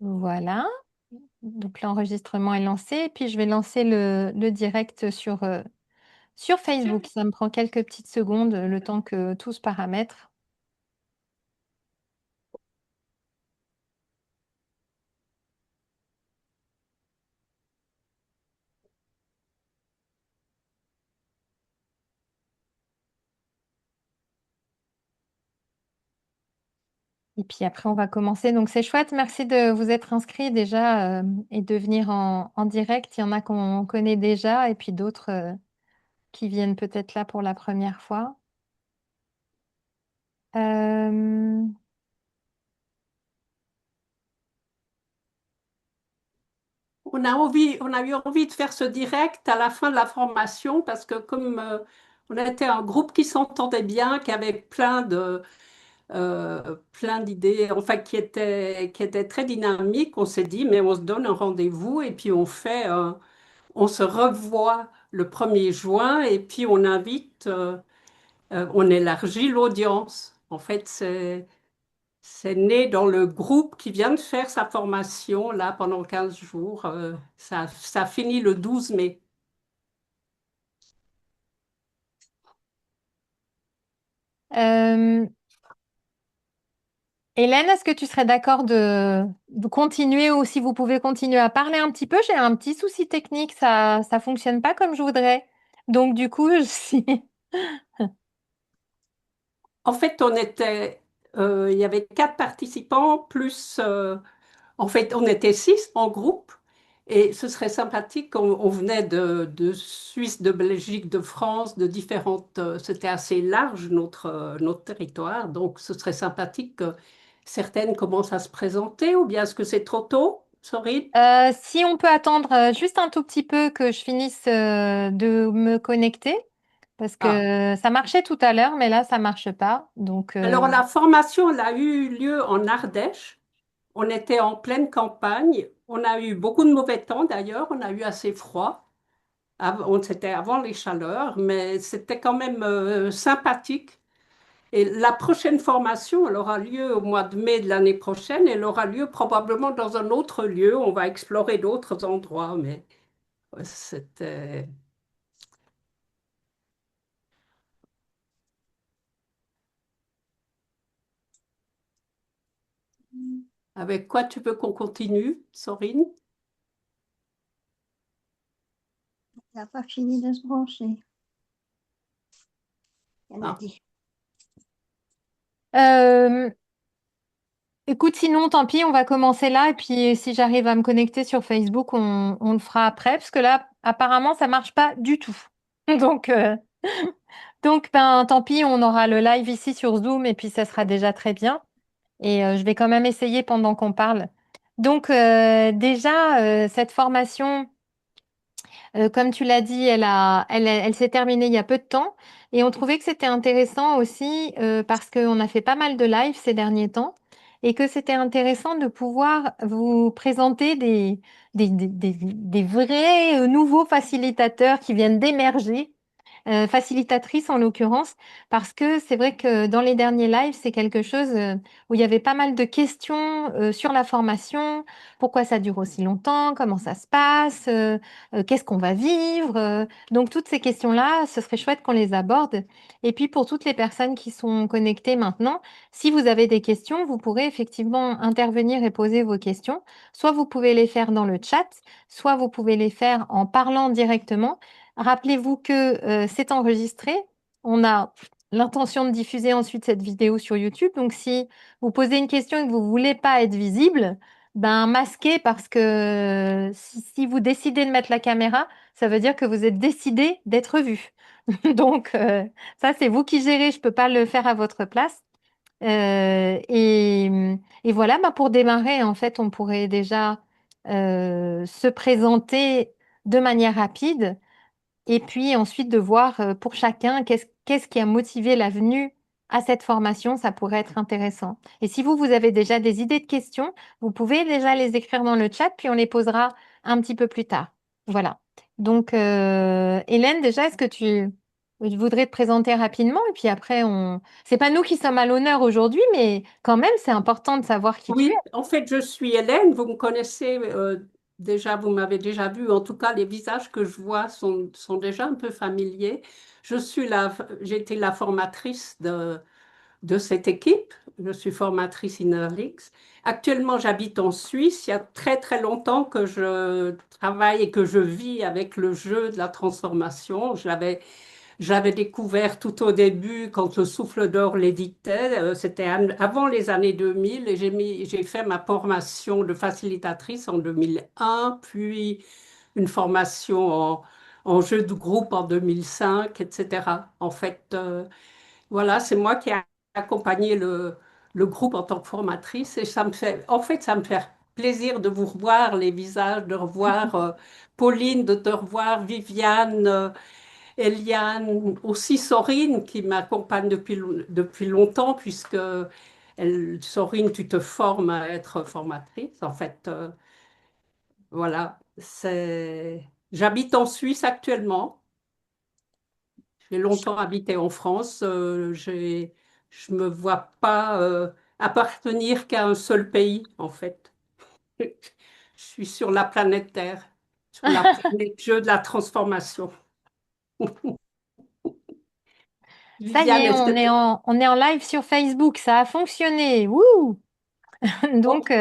Voilà. Donc l'enregistrement est lancé. Et puis je vais lancer le direct sur Facebook. Ça me prend quelques petites secondes, le temps que tout se paramètre. Et puis après, on va commencer. Donc c'est chouette. Merci de vous être inscrits déjà et de venir en direct. Il y en a qu'on connaît déjà et puis d'autres qui viennent peut-être là pour la première fois. Euh, On a eu envie de faire ce direct à la fin de la formation parce que comme on était un groupe qui s'entendait bien, qui avait plein d'idées, enfin qui était très dynamique, on s'est dit mais on se donne un rendez-vous et puis on se revoit le 1er juin et puis on élargit l'audience. En fait, c'est né dans le groupe qui vient de faire sa formation là pendant 15 jours. Ça finit le 12 mai. euh, Hélène, est-ce que tu serais d'accord de continuer ou si vous pouvez continuer à parler un petit peu? J'ai un petit souci technique, ça fonctionne pas comme je voudrais. Donc du coup, si... En fait, il y avait 4 participants plus, en fait, on était 6 en groupe. Et ce serait sympathique, on venait de Suisse, de Belgique, de France, de différentes. C'était assez large notre territoire, donc ce serait sympathique que certaines commencent à se présenter, ou bien est-ce que c'est trop tôt, Sorine? Si on peut attendre juste un tout petit peu que je finisse de me connecter, parce Ah. que ça marchait tout à l'heure, mais là, ça marche pas. Donc, Alors la formation, elle a eu lieu en Ardèche. On était en pleine campagne. On a eu beaucoup de mauvais temps d'ailleurs. On a eu assez froid. C'était avant les chaleurs, mais c'était quand même sympathique. Et la prochaine formation, elle aura lieu au mois de mai de l'année prochaine. Elle aura lieu probablement dans un autre lieu. On va explorer d'autres endroits, mais c'était... Avec quoi tu veux qu'on continue, Sorine? Elle n'a pas fini de se brancher. Elle a Ah. dit. euh, écoute, sinon, tant pis, on va commencer là. Et puis, si j'arrive à me connecter sur Facebook, on le fera après, parce que là, apparemment, ça marche pas du tout. Donc, ben, tant pis, on aura le live ici sur Zoom et puis ça sera déjà très bien. Et je vais quand même essayer pendant qu'on parle. Donc, déjà, cette formation. Comme tu l'as dit, elle s'est terminée il y a peu de temps et on trouvait que c'était intéressant aussi parce qu'on a fait pas mal de lives ces derniers temps et que c'était intéressant de pouvoir vous présenter des vrais nouveaux facilitateurs qui viennent d'émerger, facilitatrices en l'occurrence, parce que c'est vrai que dans les derniers lives, c'est quelque chose où il y avait pas mal de questions sur la formation, pourquoi ça dure aussi longtemps, comment ça se passe. Qu'est-ce qu'on va vivre? Donc toutes ces questions-là, ce serait chouette qu'on les aborde. Et puis pour toutes les personnes qui sont connectées maintenant, si vous avez des questions, vous pourrez effectivement intervenir et poser vos questions. Soit vous pouvez les faire dans le chat, soit vous pouvez les faire en parlant directement. Rappelez-vous que c'est enregistré. On a l'intention de diffuser ensuite cette vidéo sur YouTube. Donc si vous posez une question et que vous ne voulez pas être visible, ben, masqué parce que si vous décidez de mettre la caméra, ça veut dire que vous êtes décidé d'être vu. Donc, ça, c'est vous qui gérez. Je ne peux pas le faire à votre place. Et voilà, ben, pour démarrer, en fait, on pourrait déjà se présenter de manière rapide et puis ensuite de voir pour chacun qu'est-ce qui a motivé la venue à cette formation, ça pourrait être intéressant. Et si vous avez déjà des idées de questions, vous pouvez déjà les écrire dans le chat, puis on les posera un petit peu plus tard. Voilà. Donc, Hélène, déjà, est-ce que tu je voudrais te présenter rapidement et puis après, c'est pas nous qui sommes à l'honneur aujourd'hui, mais quand même, c'est important de savoir qui tu es. Oui, en fait, je suis Hélène. Vous me connaissez déjà, vous m'avez déjà vu. En tout cas, les visages que je vois sont déjà un peu familiers. J'ai été la formatrice de cette équipe. Je suis formatrice Innerlix. Actuellement, j'habite en Suisse. Il y a très très longtemps que je travaille et que je vis avec le jeu de la transformation. J'avais découvert tout au début, quand le Souffle d'Or l'éditait, c'était avant les années 2000, et j'ai fait ma formation de facilitatrice en 2001, puis une formation en jeu de groupe en 2005, etc. En fait, voilà, c'est moi qui ai accompagné le groupe en tant que formatrice, et en fait, ça me fait plaisir de vous revoir les visages, de revoir Pauline, de te revoir Viviane. Eliane, aussi Sorine, qui m'accompagne depuis longtemps, puisque Sorine, tu te formes à être formatrice. En fait, voilà, J'habite en Suisse actuellement. J'ai longtemps habité en France. Je me vois pas appartenir qu'à un seul pays, en fait. Je suis sur la planète Terre, sur la planète jeu de la transformation. Ça y Viviane, est, est-ce que tu... on est en live sur Facebook, ça a fonctionné. Wouh! Donc,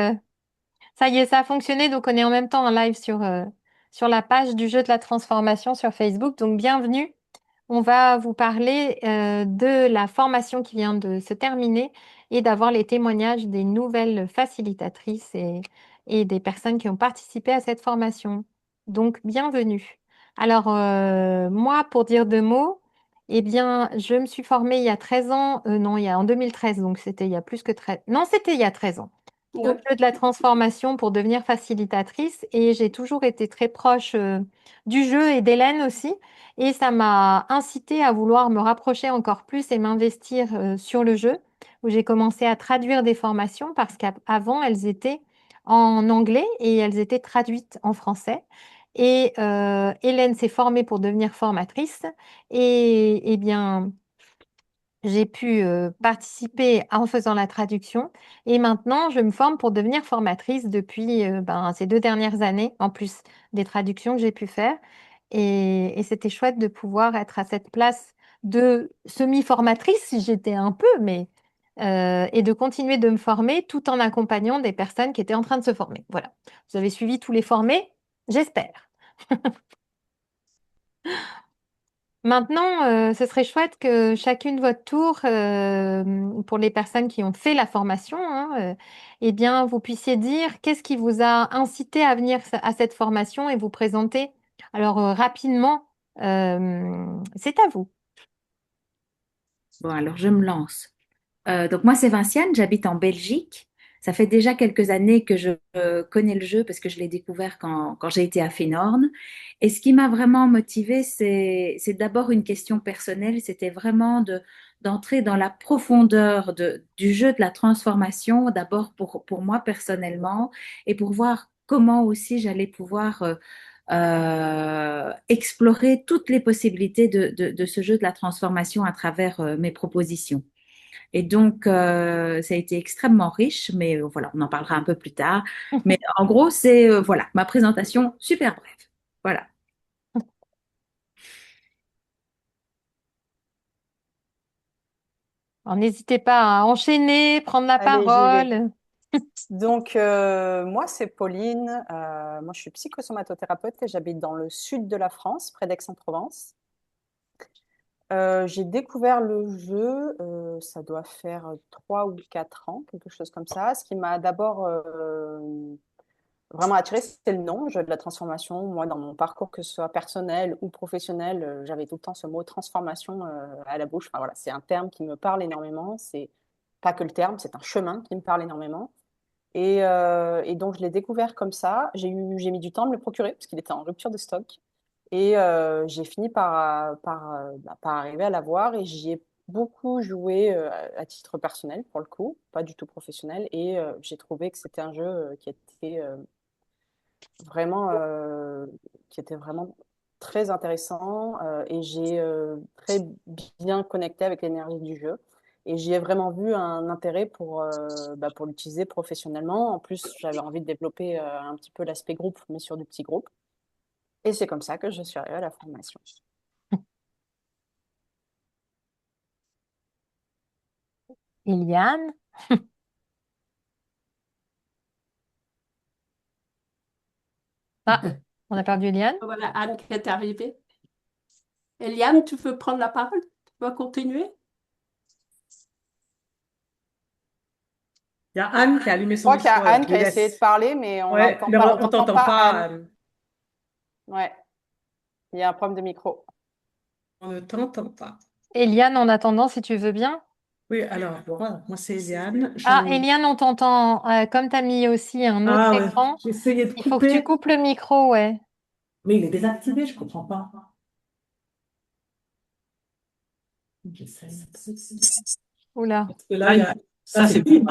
ça y est, ça a fonctionné. Donc, on est en même temps en live sur la page du jeu de la transformation sur Facebook. Donc, bienvenue. On va vous parler de la formation qui vient de se terminer et d'avoir les témoignages des nouvelles facilitatrices et des personnes qui ont participé à cette formation. Donc, bienvenue. Alors, moi, pour dire deux mots, eh bien, je me suis formée il y a 13 ans, non, en 2013, donc c'était il y a plus que 13, non, c'était il y a 13 ans au Ouais. jeu de la transformation pour devenir facilitatrice et j'ai toujours été très proche du jeu et d'Hélène aussi et ça m'a incité à vouloir me rapprocher encore plus et m'investir sur le jeu où j'ai commencé à traduire des formations parce qu'avant elles étaient en anglais et elles étaient traduites en français. Et Hélène s'est formée pour devenir formatrice et bien j'ai pu participer en faisant la traduction et maintenant je me forme pour devenir formatrice depuis ces 2 dernières années, en plus des traductions que j'ai pu faire. Et c'était chouette de pouvoir être à cette place de semi-formatrice, si j'étais un peu, et de continuer de me former tout en accompagnant des personnes qui étaient en train de se former. Voilà. Vous avez suivi tous les formés, j'espère. Maintenant, ce serait chouette que chacune votre tour, pour les personnes qui ont fait la formation, hein, eh bien, vous puissiez dire qu'est-ce qui vous a incité à venir à cette formation et vous présenter. Alors, rapidement, c'est à vous. Bon, alors je me lance. Donc moi, c'est Vinciane, j'habite en Belgique. Ça fait déjà quelques années que je connais le jeu parce que je l'ai découvert quand j'ai été à Fénorne. Et ce qui m'a vraiment motivée, c'est d'abord une question personnelle, c'était vraiment d'entrer dans la profondeur du jeu de la transformation, d'abord pour moi personnellement, et pour voir comment aussi j'allais pouvoir explorer toutes les possibilités de ce jeu de la transformation à travers mes propositions. Et donc, ça a été extrêmement riche, mais voilà, on en parlera un peu plus tard. Mais en gros, c'est voilà, ma présentation super brève. Voilà. Alors, n'hésitez pas à enchaîner, prendre la Allez, j'y vais. parole. Donc, moi, c'est Pauline. Moi, je suis psychosomatothérapeute et j'habite dans le sud de la France, près d'Aix-en-Provence. J'ai découvert le jeu, ça doit faire 3 ou 4 ans, quelque chose comme ça. Ce qui m'a d'abord vraiment attiré, c'était le nom, jeu de la transformation. Moi, dans mon parcours, que ce soit personnel ou professionnel, j'avais tout le temps ce mot transformation à la bouche. Enfin, voilà, c'est un terme qui me parle énormément. C'est pas que le terme, c'est un chemin qui me parle énormément. Et donc, je l'ai découvert comme ça. J'ai mis du temps à me le procurer parce qu'il était en rupture de stock. Et j'ai fini par arriver à l'avoir et j'y ai beaucoup joué à titre personnel pour le coup, pas du tout professionnel. Et j'ai trouvé que c'était un jeu vraiment, qui était vraiment très intéressant et j'ai très bien connecté avec l'énergie du jeu. Et j'y ai vraiment vu un intérêt pour l'utiliser professionnellement. En plus, j'avais envie de développer un petit peu l'aspect groupe, mais sur du petit groupe. Et c'est comme ça que je suis arrivée à la formation. Eliane? Ah, on a perdu Eliane? Voilà Anne qui est arrivée. Eliane, tu veux prendre la parole? Tu vas continuer? Il y a Anne qui a allumé Je son crois qu'il y micro, a alors Anne je qui lui a essayé de laisse. parler, mais Ouais, on on t'entend t'entend pas, pas, Anne. Ouais, il y a un problème de micro. on ne t'entend pas. Eliane, en attendant, si tu veux bien. Oui, alors, voilà, moi c'est Eliane. Ah, Eliane, on t'entend. Comme tu as mis aussi un autre Ah ouais, écran, j'ai essayé de il faut que tu couper, coupes le micro, ouais. mais il est désactivé, je comprends pas. J'essaye. Oula. Parce que là, il y a... Ça, c'est bon.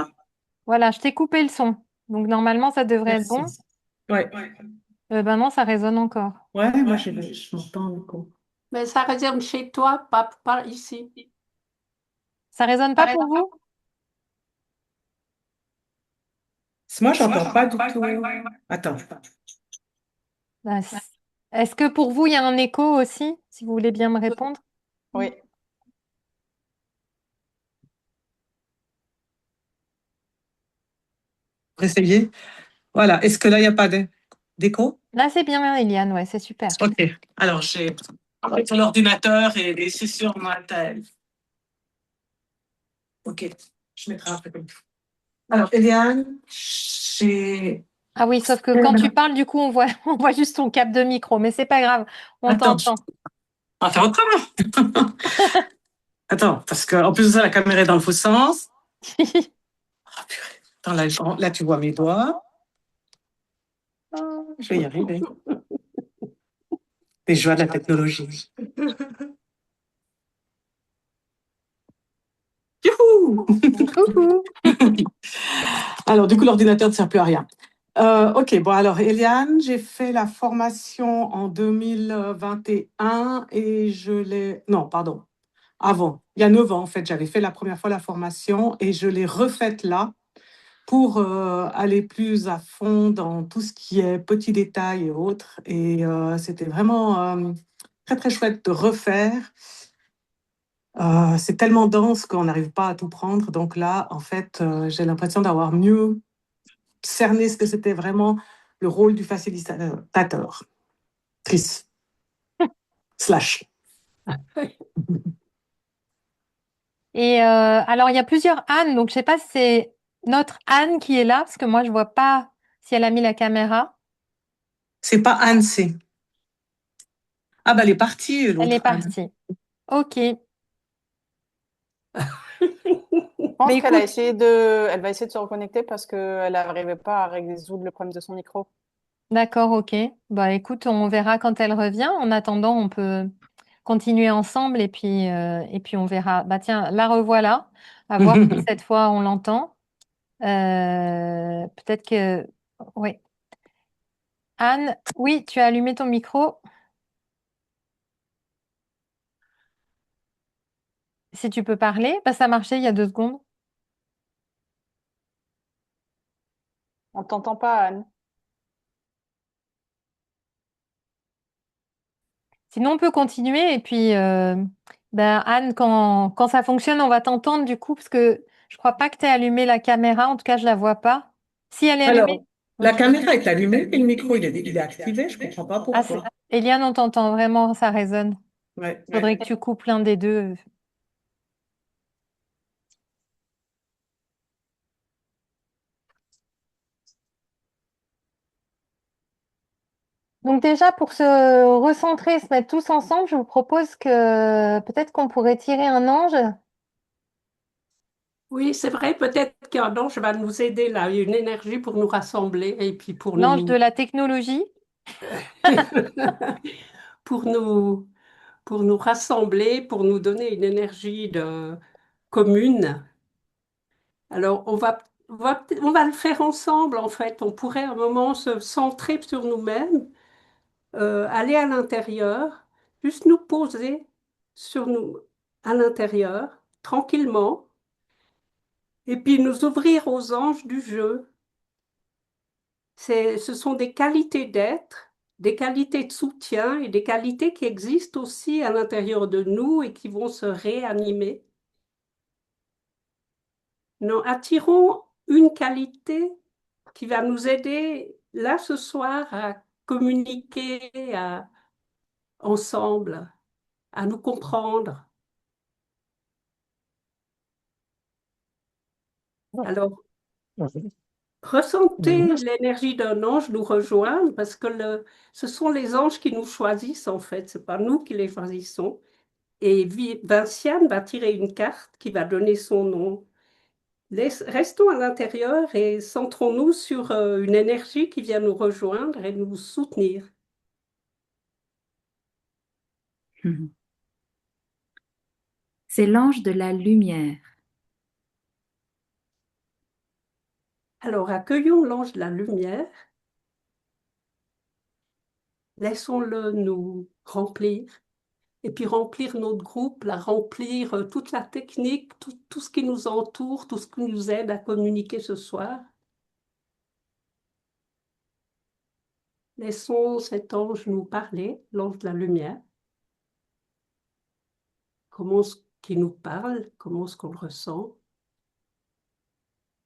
Voilà, je t'ai coupé le son. Donc normalement, ça devrait être bon. Merci. Ouais, Ben non, ça résonne encore. ouais, moi je m'entends, Nico. Mais ça résonne chez toi, pas ici. Ça résonne pas pour vous? Moi, j'entends pas du tout. Attends. Ben, est-ce que pour vous, il y a un écho aussi, si vous voulez bien me répondre? Oui. Essayer. Voilà. Est-ce que là, il n'y a pas d'écho? Là, c'est bien, Eliane, ouais, c'est super. OK. Alors, j'ai sur l'ordinateur et c'est sur ma tête. OK. Je mettrai après comme ça. Alors, Eliane, j'ai... Ah oui, sauf que quand tu parles, du coup, on voit, on voit juste ton câble de micro, mais c'est pas grave, on Attends, t'entend. on va faire autrement. Attends, parce qu'en plus de ça, la caméra est dans le faux sens. Ah, purée. Attends, là, tu vois mes doigts. Ah, je vais y arriver. Les joies de la technologie. Youhou! Coucou. Alors, du coup, l'ordinateur ne sert plus à rien. OK, bon, alors, Eliane, j'ai fait la formation en 2021 et je l'ai... Non, pardon, avant. Il y a 9 ans, en fait, j'avais fait la première fois la formation et je l'ai refaite là pour aller plus à fond dans tout ce qui est petits détails et autres. Et c'était vraiment très, très chouette de refaire. C'est tellement dense qu'on n'arrive pas à tout prendre. Donc là, en fait, j'ai l'impression d'avoir mieux cerné ce que c'était vraiment le rôle du facilitateur. Trice. Slash. Et alors, il y a plusieurs Anne, donc je sais pas si c'est notre Anne qui est là, parce que moi, je vois pas si elle a mis la caméra. C'est pas Anne, c'est... Ah, bah, elle est partie, Elle est l'autre Anne. partie. OK. Je pense Mais qu'elle écoute, elle va essayer de se reconnecter parce qu'elle n'arrivait pas à résoudre le problème de son micro. d'accord, OK. Bah écoute, on verra quand elle revient. En attendant, on peut continuer ensemble et puis on verra. Bah tiens, la revoilà. À voir si cette fois on l'entend. Peut-être que... Oui. Anne, oui, tu as allumé ton micro. Si tu peux parler, bah ça marchait il y a 2 secondes. On t'entend pas, Anne. Sinon, on peut continuer. Et puis, ben, Anne, quand ça fonctionne, on va t'entendre du coup, parce que je crois pas que tu aies allumé la caméra. En tout cas, je la vois pas. Si elle est allumée. Alors, Oui. la caméra est allumée et le micro, il est activé. Je comprends pas Ah, pourquoi. Eliane, on t'entend vraiment, ça résonne. Ouais. Faudrait que tu coupes l'un des deux. Donc déjà, pour se recentrer, se mettre tous ensemble, je vous propose que peut-être qu'on pourrait tirer un ange. Oui, c'est vrai, peut-être qu'un ange va nous aider là, il y a une énergie pour nous rassembler et puis pour L'ange de nous, la technologie. pour nous, pour nous rassembler, pour nous donner une énergie commune. Alors, on va le faire ensemble, en fait. On pourrait à un moment se centrer sur nous-mêmes aller à l'intérieur, juste nous poser sur nous à l'intérieur, tranquillement, et puis nous ouvrir aux anges du jeu. Ce sont des qualités d'être, des qualités de soutien et des qualités qui existent aussi à l'intérieur de nous et qui vont se réanimer. Nous attirons une qualité qui va nous aider là ce soir à communiquer ensemble, à nous comprendre. Alors, ressentez l'énergie d'un ange nous rejoindre parce que ce sont les anges qui nous choisissent en fait, c'est pas nous qui les choisissons. Et Vinciane va tirer une carte qui va donner son nom. Restons à l'intérieur et centrons-nous sur une énergie qui vient nous rejoindre et nous soutenir. C'est l'ange de la lumière. Alors accueillons l'ange de la lumière, laissons-le nous remplir et puis remplir notre groupe, la remplir toute la technique, tout ce qui nous entoure, tout ce qui nous aide à communiquer ce soir. Laissons cet ange nous parler, l'ange de la lumière. Comment est-ce qu'il nous parle, comment est-ce qu'on le ressent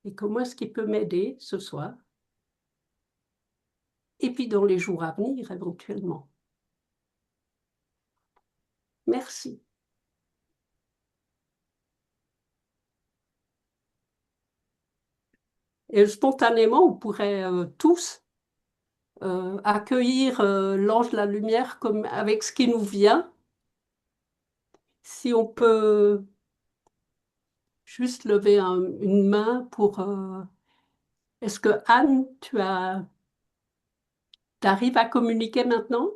et comment est-ce qu'il peut m'aider ce soir et puis dans les jours à venir éventuellement. Merci. Et spontanément, on pourrait tous accueillir l'ange de la lumière comme avec ce qui nous vient. Si on peut juste lever une main pour... Est-ce que Anne, t'arrives à communiquer maintenant?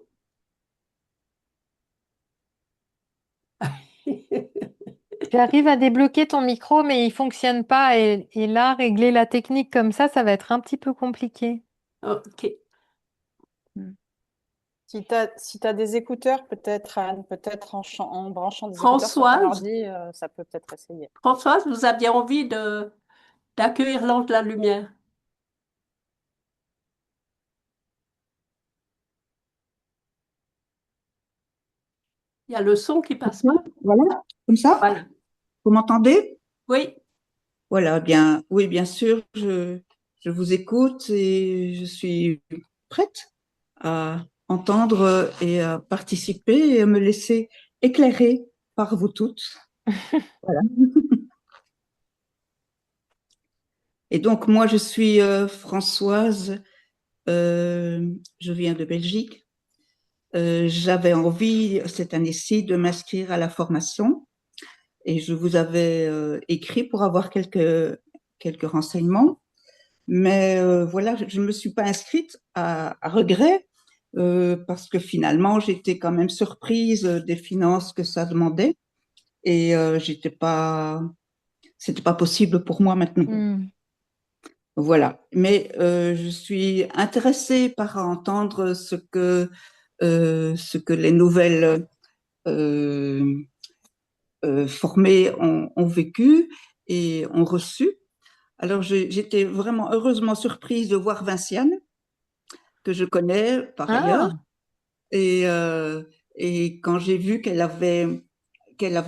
J'arrive à débloquer ton micro, mais il fonctionne pas. Et là, régler la technique comme ça va être un petit peu compliqué. Ok. Si tu as des écouteurs, peut-être, Anne, peut-être en branchant des écouteurs sur ton Françoise, ordi, ça peut peut-être essayer. Françoise, vous aviez envie d'accueillir l'ange de la lumière. Il y a le son qui passe pas. Voilà, comme ça. Voilà. Vous m'entendez? Oui. Voilà, bien, oui, bien sûr, je vous écoute et je suis prête à entendre et à participer et à me laisser éclairer par vous toutes. Voilà. Et donc, moi, je suis Françoise, je viens de Belgique. J'avais envie cette année-ci de m'inscrire à la formation et je vous avais écrit pour avoir quelques renseignements. Mais voilà, je ne me suis pas inscrite à regret parce que finalement, j'étais quand même surprise des finances que ça demandait et c'était pas possible pour moi maintenant. Voilà. Mais je suis intéressée par entendre ce que les nouvelles formées ont vécu et ont reçu. Alors, j'étais vraiment heureusement surprise de voir Vinciane, que je connais par ailleurs. Et quand j'ai vu qu'elle avait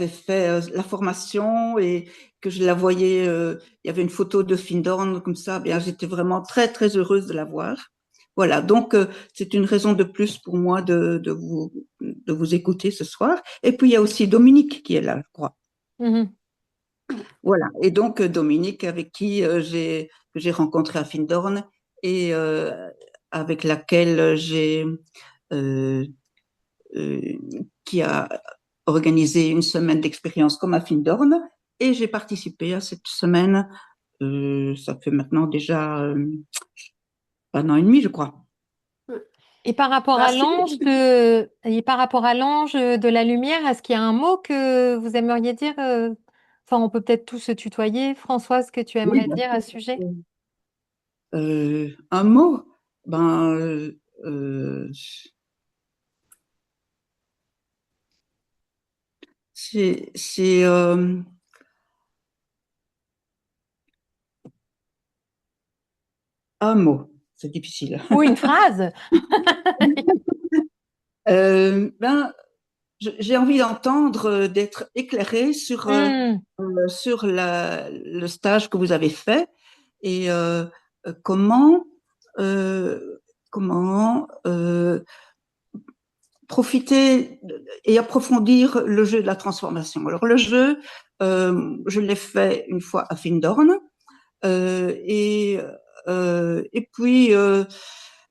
fait la formation et que je la voyais, il y avait une photo de Findorn comme ça, bien, j'étais vraiment très, très heureuse de la voir. Voilà, donc c'est une raison de plus pour moi de vous écouter ce soir. Et puis, il y a aussi Dominique qui est là, je crois. Voilà, et donc Dominique, avec qui j'ai rencontré à Findorn et avec laquelle qui a organisé une semaine d'expérience comme à Findorn, et j'ai participé à cette semaine, ça fait maintenant déjà un an et demi, je crois. Et par rapport à l'ange de la lumière, est-ce qu'il y a un mot que vous aimeriez dire Enfin, on peut peut-être tous se tutoyer. Françoise, que tu aimerais dire à ce sujet? Un mot, ben, c'est un mot, c'est difficile. Ou une phrase. Ben, j'ai envie d'entendre, d'être éclairée Hmm. sur le stage que vous avez fait et comment, euh, comment profiter et approfondir le jeu de la transformation. Alors le jeu, je l'ai fait une fois à Findorn euh, et, et puis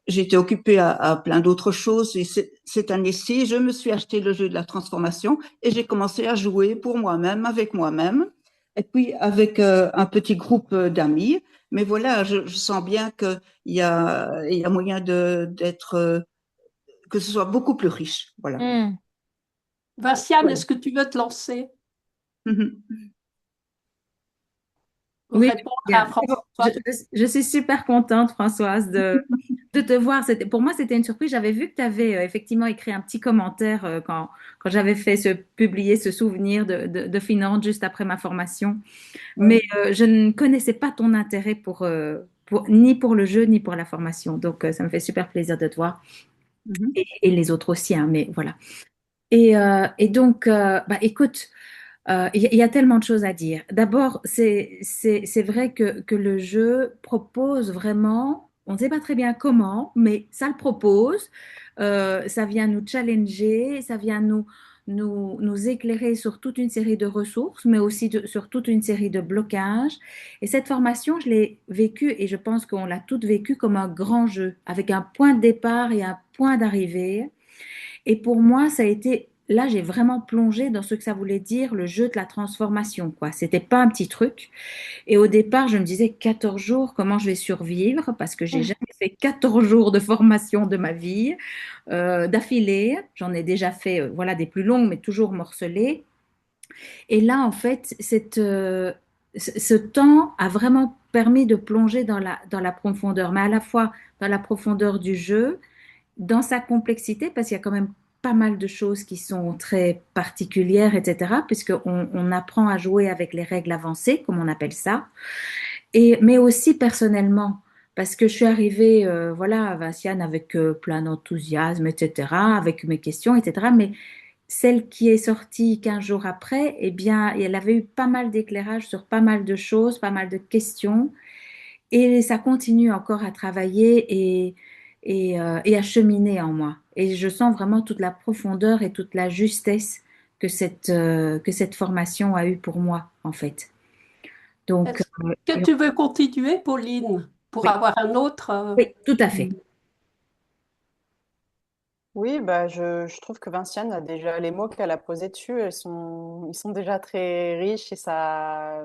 j'ai été occupée à plein d'autres choses et cette année-ci, je me suis acheté le jeu de la transformation et j'ai commencé à jouer pour moi-même, avec moi-même et puis avec un petit groupe d'amis. Mais voilà, je sens bien il y a moyen d'être que ce soit beaucoup plus riche. Voilà. Hmm. Vinciane, Voilà. est-ce que tu veux te lancer Mhm. pour Oui, répondre bien. à C'est bon. François? Je suis super contente, Françoise, de te voir. Pour moi, c'était une surprise. J'avais vu que tu avais effectivement écrit un petit commentaire quand j'avais fait publier ce souvenir de Finlande juste après ma formation. Mais Oui. je ne connaissais pas ton intérêt ni pour le jeu, ni pour la formation. Donc, ça me fait super plaisir de te voir. Mhm. Et les autres aussi, hein, mais voilà. Et donc, bah, écoute, il y a tellement de choses à dire. D'abord, c'est vrai que le jeu propose vraiment, on ne sait pas très bien comment, mais ça le propose. Ça vient nous challenger, ça vient nous éclairer sur toute une série de ressources, mais aussi sur toute une série de blocages. Et cette formation, je l'ai vécue et je pense qu'on l'a toute vécue comme un grand jeu, avec un point de départ et un point d'arrivée. Et pour moi, ça a été, là, j'ai vraiment plongé dans ce que ça voulait dire le jeu de la transformation, quoi. C'était pas un petit truc. Et au départ, je me disais 14 jours, comment je vais survivre? Parce que j'ai jamais fait 14 jours de formation de ma vie d'affilée. J'en ai déjà fait, voilà, des plus longues, mais toujours morcelées. Et là, en fait, ce temps a vraiment permis de plonger dans la profondeur, mais à la fois dans la profondeur du jeu, dans sa complexité, parce qu'il y a quand même pas mal de choses qui sont très particulières, etc., puisqu'on apprend à jouer avec les règles avancées, comme on appelle ça, mais aussi personnellement, parce que je suis arrivée, voilà, à Vinciane avec plein d'enthousiasme, etc., avec mes questions, etc., mais celle qui est sortie 15 jours après, eh bien, elle avait eu pas mal d'éclairage sur pas mal de choses, pas mal de questions, et ça continue encore à travailler et à cheminer en moi. Et je sens vraiment toute la profondeur et toute la justesse que cette formation a eue pour moi, en fait. Donc, Est-ce que tu veux continuer, Pauline, pour oui, avoir un autre oui, tout à fait. Oui, bah, je trouve que Vinciane a déjà les mots qu'elle a posés dessus, ils sont déjà très riches et ça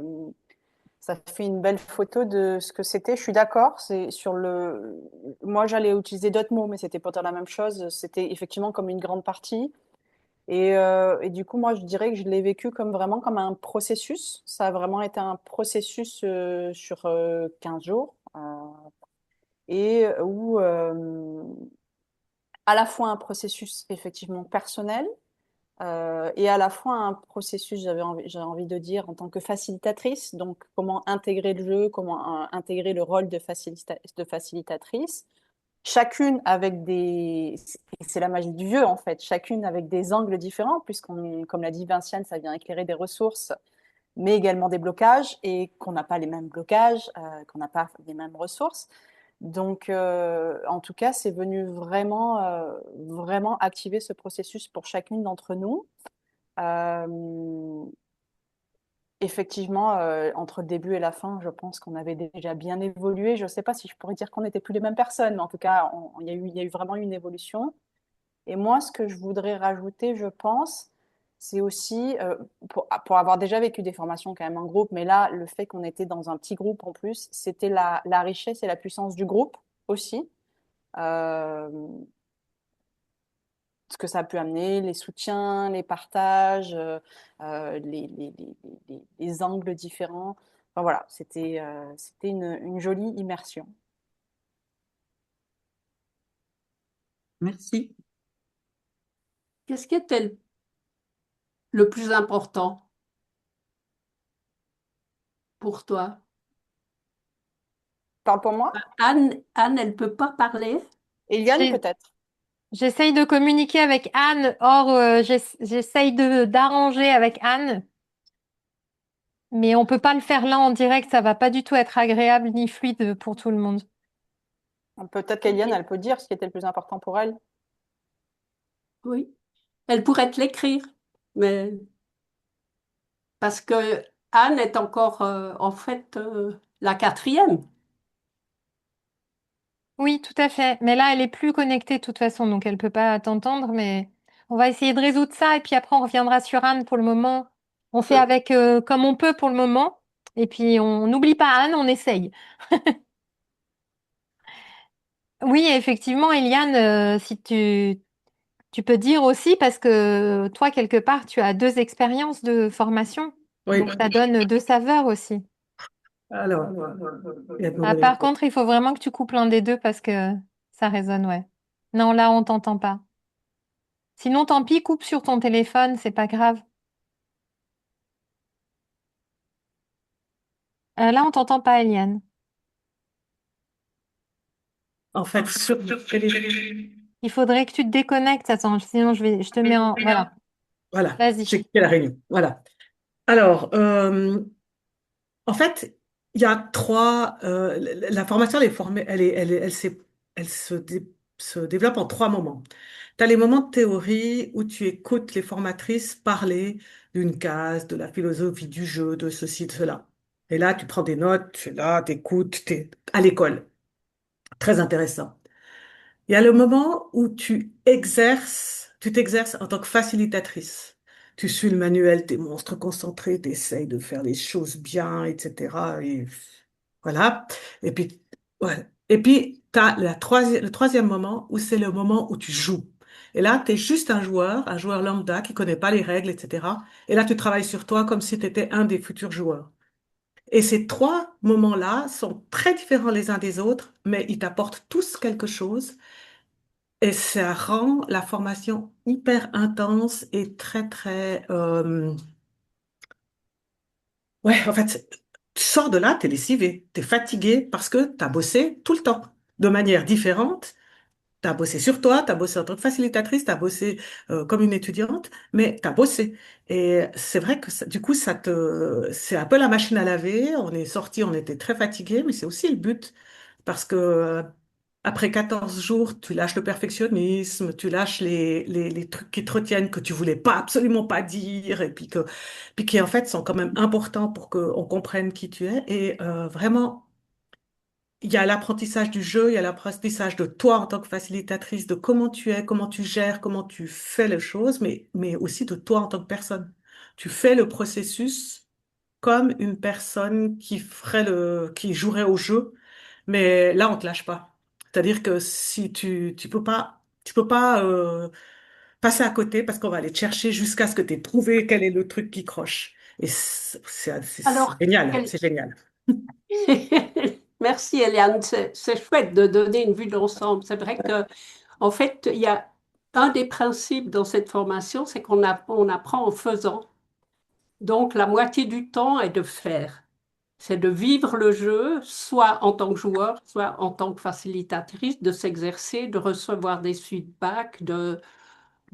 fait une belle photo de ce que c'était. Je suis d'accord, moi j'allais utiliser d'autres mots, mais c'était pas tant la même chose. C'était effectivement comme une grande partie. Et du coup, moi, je dirais que je l'ai vécu comme vraiment comme un processus. Ça a vraiment été un processus sur 15 jours et où à la fois un processus effectivement personnel et à la fois un processus, j'ai envie de dire, en tant que facilitatrice. Donc, comment intégrer le jeu, comment intégrer le rôle de facilitatrice. Chacune avec c'est la magie du jeu en fait, chacune avec des angles différents, comme l'a dit Vinciane, ça vient éclairer des ressources, mais également des blocages, et qu'on n'a pas les mêmes blocages, qu'on n'a pas les mêmes ressources. Donc, en tout cas, c'est venu vraiment activer ce processus pour chacune d'entre nous. Euh, Effectivement, entre le début et la fin, je pense qu'on avait déjà bien évolué. Je ne sais pas si je pourrais dire qu'on n'était plus les mêmes personnes, mais en tout cas, il y a eu vraiment une évolution. Et moi, ce que je voudrais rajouter, je pense, c'est aussi, pour avoir déjà vécu des formations quand même en groupe, mais là, le fait qu'on était dans un petit groupe en plus, c'était la richesse et la puissance du groupe aussi. Euh, Ce que ça a pu amener, les soutiens, les partages, les angles différents. Enfin, voilà, c'était une jolie immersion. Merci. Qu'est-ce qui était le plus important pour toi? Parle pour moi? Anne, elle peut pas parler? Eliane, J'ai- peut-être. J'essaye de communiquer avec Anne. Or, j'essaye d'arranger avec Anne. Mais on peut pas le faire là en direct. Ça va pas du tout être agréable ni fluide pour tout le monde. Peut-être qu'Eliane, elle peut dire ce qui était le plus important pour elle. Oui. Elle pourrait te l'écrire, mais parce que Anne est encore en fait la quatrième. Oui, tout à fait. Mais là, elle est plus connectée de toute façon, donc elle peut pas t'entendre. Mais on va essayer de résoudre ça et puis après on reviendra sur Anne pour le moment. On fait avec comme on peut pour le moment. Et puis on n'oublie pas Anne, on essaye. Oui, effectivement, Eliane, si tu peux dire aussi parce que toi, quelque part, tu as deux expériences de formation. Oui. Donc ça donne deux saveurs aussi. Alors, il y a de Ah, mauvais par écho. contre, il faut vraiment que tu coupes l'un des deux parce que ça résonne, ouais. Non, là, on t'entend pas. Sinon, tant pis, coupe sur ton téléphone, c'est pas grave. Là, on t'entend pas, Eliane. En fait, sur le téléphone. Il faudrait que tu te déconnectes, attends, sinon je te mets en... Voilà, Voilà, vas-y. j'ai quitté la réunion. Voilà. Alors, en fait, il y a trois. La formation, elle est formée, elle se développe en trois moments. Tu as les moments de théorie où tu écoutes les formatrices parler d'une case, de la philosophie du jeu, de ceci, de cela. Et là, tu prends des notes, tu es là, tu écoutes, tu es à l'école. Très intéressant. Il y a le moment où tu t'exerces en tant que facilitatrice. Tu suis le manuel, t'es monstre concentré, t'essayes de faire les choses bien, etc. Et voilà. Et puis, ouais. Et puis, t'as le troisième moment où c'est le moment où tu joues. Et là, tu es juste un joueur lambda qui connaît pas les règles, etc. Et là, tu travailles sur toi comme si tu étais un des futurs joueurs. Et ces trois moments-là sont très différents les uns des autres, mais ils t'apportent tous quelque chose. Et ça rend la formation hyper intense et très, très... Ouais, en fait, tu sors de là, t'es lessivé, t'es fatigué parce que t'as bossé tout le temps, de manière différente. T'as bossé sur toi, t'as bossé en tant que facilitatrice, t'as bossé comme une étudiante, mais t'as bossé. Et c'est vrai que du coup, c'est un peu la machine à laver. On est sorti, on était très fatigué, mais c'est aussi le but. Parce que après 14 jours, tu lâches le perfectionnisme, tu lâches les trucs qui te retiennent, que tu voulais pas, absolument pas dire, et puis qui en fait sont quand même importants pour qu'on comprenne qui tu es. Et vraiment, il y a l'apprentissage du jeu, il y a l'apprentissage de toi en tant que facilitatrice, de comment tu es, comment tu gères, comment tu fais les choses, mais aussi de toi en tant que personne. Tu fais le processus comme une personne qui jouerait au jeu, mais là, on te lâche pas. C'est-à-dire que si tu peux pas passer à côté parce qu'on va aller te chercher jusqu'à ce que tu aies trouvé quel est le truc qui croche. Et c'est Alors, génial, quel- c'est génial. merci Eliane, c'est chouette de donner une vue d'ensemble. C'est vrai que, en fait, il y a un des principes dans cette formation, c'est on apprend en faisant. Donc, la moitié du temps est de faire. C'est de vivre le jeu, soit en tant que joueur, soit en tant que facilitatrice, de s'exercer, de recevoir des feedbacks, de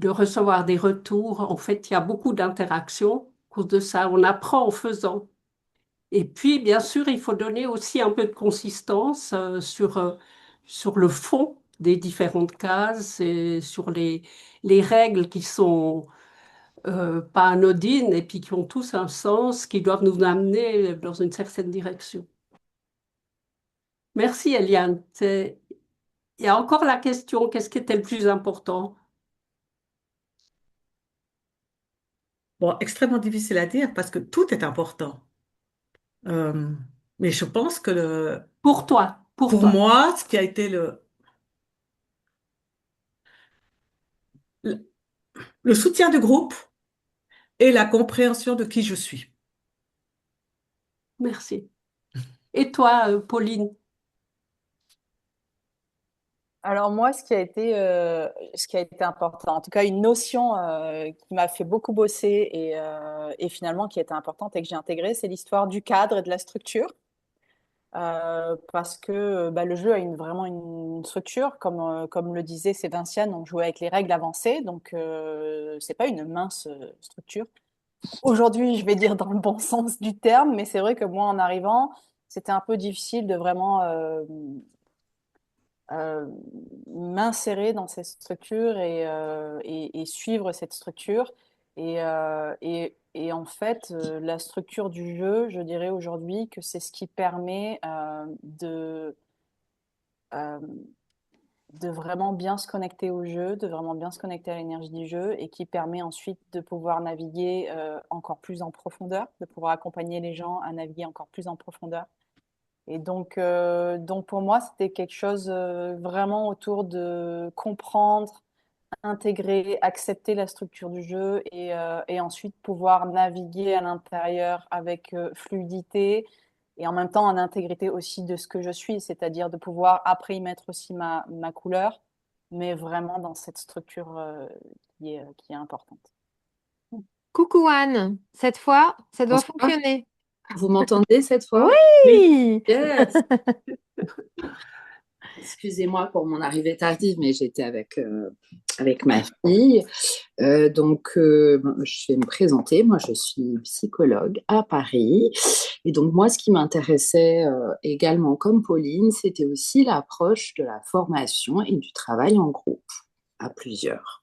recevoir des retours. En fait, il y a beaucoup d'interactions à cause de ça. On apprend en faisant. Et puis, bien sûr, il faut donner aussi un peu de consistance sur le fond des différentes cases et sur les règles qui sont pas anodines et puis qui ont tous un sens, qui doivent nous amener dans une certaine direction. Merci, Eliane. Il y a encore la question, qu'est-ce qui était le plus important? Bon, extrêmement difficile à dire parce que tout est important. Euh, mais je pense que Pour toi, pour pour toi. moi, ce qui a été le, le soutien du groupe et la compréhension de qui je suis. Merci. Et toi, Pauline? Alors moi, ce qui a été important, en tout cas une notion qui m'a fait beaucoup bosser et finalement qui était importante et que j'ai intégrée, c'est l'histoire du cadre et de la structure. Parce que bah, le jeu a vraiment une structure, comme le disait Sébastien, on jouait avec les règles avancées, donc c'est pas une mince structure. Aujourd'hui, je vais dire dans le bon sens du terme, mais c'est vrai que moi, en arrivant, c'était un peu difficile de vraiment euh, m'insérer dans cette structure et suivre cette structure. Et en fait, la structure du jeu, je dirais aujourd'hui que c'est ce qui permet euh, de vraiment bien se connecter au jeu, de vraiment bien se connecter à l'énergie du jeu et qui permet ensuite de pouvoir naviguer encore plus en profondeur, de pouvoir accompagner les gens à naviguer encore plus en profondeur. Et donc pour moi, c'était quelque chose vraiment autour de comprendre, intégrer, accepter la structure du jeu et ensuite pouvoir naviguer à l'intérieur avec fluidité et en même temps en intégrité aussi de ce que je suis, c'est-à-dire de pouvoir après y mettre aussi ma couleur, mais vraiment dans cette structure qui est importante. Coucou Anne, cette fois, ça doit Bonsoir, fonctionner. vous m'entendez cette fois? Oui! Yes. Excusez-moi pour mon arrivée tardive, mais j'étais avec ma fille. Je vais me présenter. Moi, je suis psychologue à Paris. Et donc, moi, ce qui m'intéressait également, comme Pauline, c'était aussi l'approche de la formation et du travail en groupe, à plusieurs.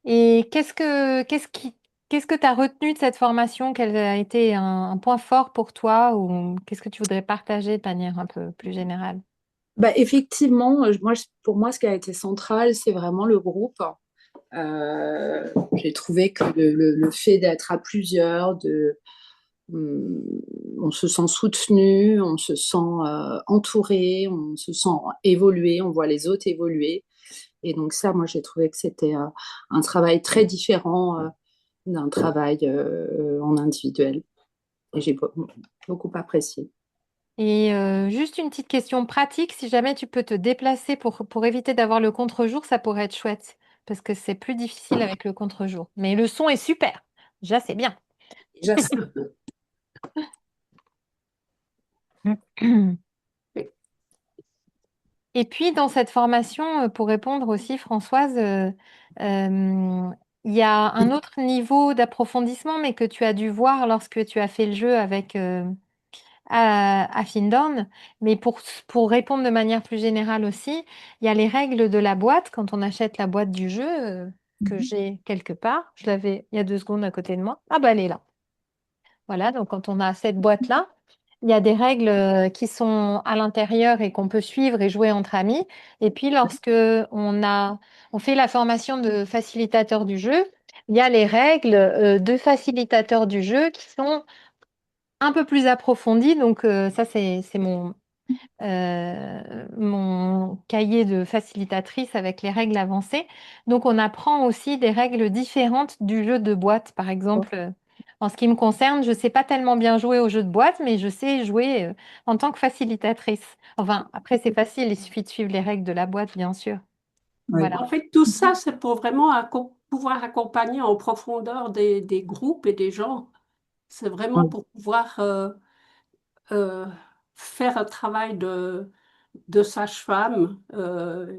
Et qu'est-ce que tu as retenu de cette formation? Quel a été un point fort pour toi ou qu'est-ce que tu voudrais partager de manière un peu plus générale? Bah, effectivement, pour moi, ce qui a été central, c'est vraiment le groupe. J'ai trouvé que le fait d'être à plusieurs, hum, on se sent soutenu, on se sent entouré, on se sent évolué, on voit les autres évoluer. Et donc ça, moi, j'ai trouvé que c'était un travail très différent d'un travail en individuel. Et j'ai beaucoup apprécié. Et juste une petite question pratique, si jamais tu peux te déplacer pour éviter d'avoir le contre-jour, ça pourrait être chouette, parce que c'est plus difficile avec le contre-jour. Mais le son est super. Déjà, c'est bien. Déjà, Et puis, dans cette formation, pour répondre aussi, Françoise, il y a un autre niveau d'approfondissement, mais que tu as dû voir lorsque tu as fait le jeu avec à Findorn. Mais pour répondre de manière plus générale aussi, il y a les règles de la boîte. Quand on achète la boîte du jeu, que j'ai quelque part, je l'avais il y a 2 secondes à côté de moi. Ah bah elle est là. Voilà, donc quand on a cette boîte-là, il y a des règles qui sont à l'intérieur et qu'on peut suivre et jouer entre amis. Et puis lorsque on fait la formation de facilitateur du jeu, il y a les règles de facilitateur du jeu qui sont un peu plus approfondies. Donc ça, c'est mon cahier de facilitatrice avec les règles avancées. Donc, on apprend aussi des règles différentes du jeu de boîte. Par exemple, en ce qui me concerne, je ne sais pas tellement bien jouer au jeu de boîte, mais je sais jouer en tant que facilitatrice. Enfin, après, c'est facile, il suffit de suivre les règles de la boîte, bien sûr. Oui. Voilà. En fait, tout ça, c'est pour vraiment pouvoir accompagner en profondeur des groupes et des gens. C'est vraiment pour pouvoir euh, faire un travail de sage-femme,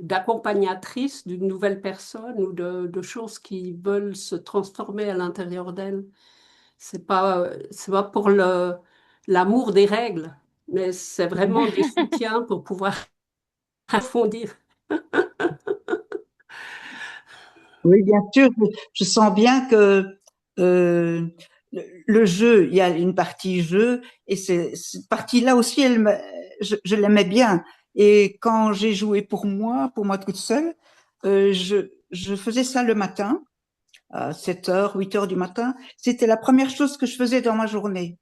d'accompagnatrice d'une nouvelle personne ou de choses qui veulent se transformer à l'intérieur d'elle. C'est pas pour l'amour des règles, mais c'est vraiment des soutiens pour pouvoir approfondir. Oui, bien sûr, je sens bien que euh, le jeu, il y a une partie jeu, et cette partie-là aussi, je l'aimais bien. Et quand j'ai joué pour moi toute seule, je faisais ça le matin, à 7 heures, 8 heures du matin. C'était la première chose que je faisais dans ma journée.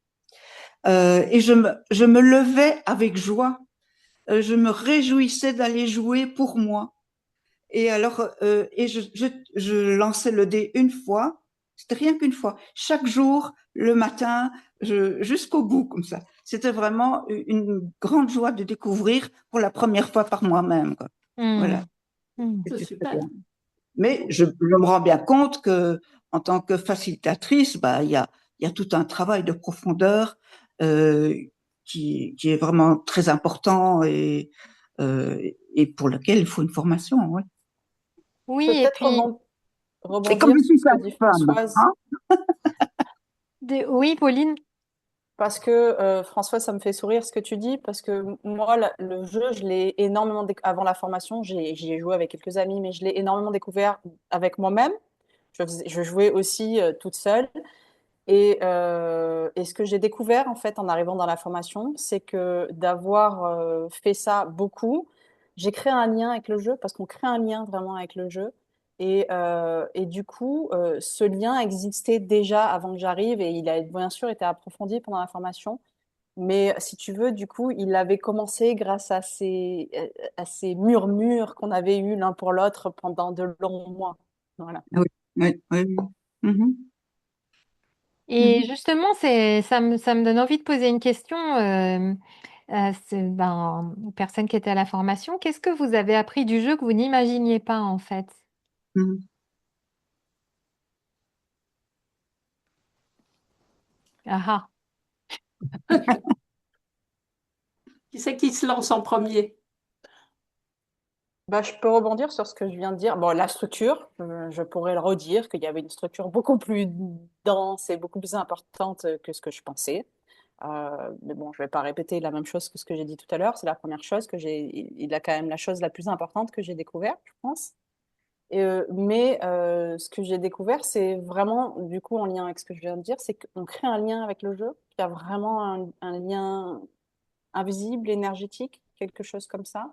Et je me levais avec joie. Je me réjouissais d'aller jouer pour moi. Et alors, je lançais le dé une fois. C'était rien qu'une fois. Chaque jour, le matin, jusqu'au bout, comme ça. C'était vraiment une grande joie de découvrir pour la première fois par moi-même, quoi. Voilà. C'est C'était très super. bien. Mais je me rends bien compte que, en tant que facilitatrice, bah, il y a tout un travail de profondeur euh, qui est vraiment très important et pour lequel il faut une formation. Ouais. Oui, Je peux et peut-être puis, Et comme rebondir je sur suis ce que dit sage-femme, Françoise. hein, oui, Pauline. Parce que François, ça me fait sourire ce que tu dis, parce que moi, le jeu, je l'ai énormément avant la formation, j'y ai joué avec quelques amis, mais je l'ai énormément découvert avec moi-même. Je jouais aussi toute seule. Et ce que j'ai découvert en fait en arrivant dans la formation, c'est que d'avoir fait ça beaucoup, j'ai créé un lien avec le jeu parce qu'on crée un lien vraiment avec le jeu. Et du coup, ce lien existait déjà avant que j'arrive et il a bien sûr été approfondi pendant la formation. Mais si tu veux, du coup, il avait commencé grâce à ces murmures qu'on avait eus l'un pour l'autre pendant de longs mois. Voilà. oui, oui, oui, oui. Mhm, Et mhm, justement, ça me donne envie de poser une question aux personnes qui étaient à la formation. Qu'est-ce que vous avez appris du jeu que vous n'imaginiez pas en fait? mhm. Ah ah. Qui c'est qui se lance en premier? Bah, je peux rebondir sur ce que je viens de dire. Bon, la structure, je pourrais le redire, qu'il y avait une structure beaucoup plus dense et beaucoup plus importante que ce que je pensais. Mais bon, je ne vais pas répéter la même chose que ce que j'ai dit tout à l'heure. C'est la première chose que il a quand même la chose la plus importante que j'ai découverte, je pense. Mais ce que j'ai découvert, c'est vraiment, du coup, en lien avec ce que je viens de dire, c'est qu'on crée un lien avec le jeu, qu'il y a vraiment un lien invisible, énergétique, quelque chose comme ça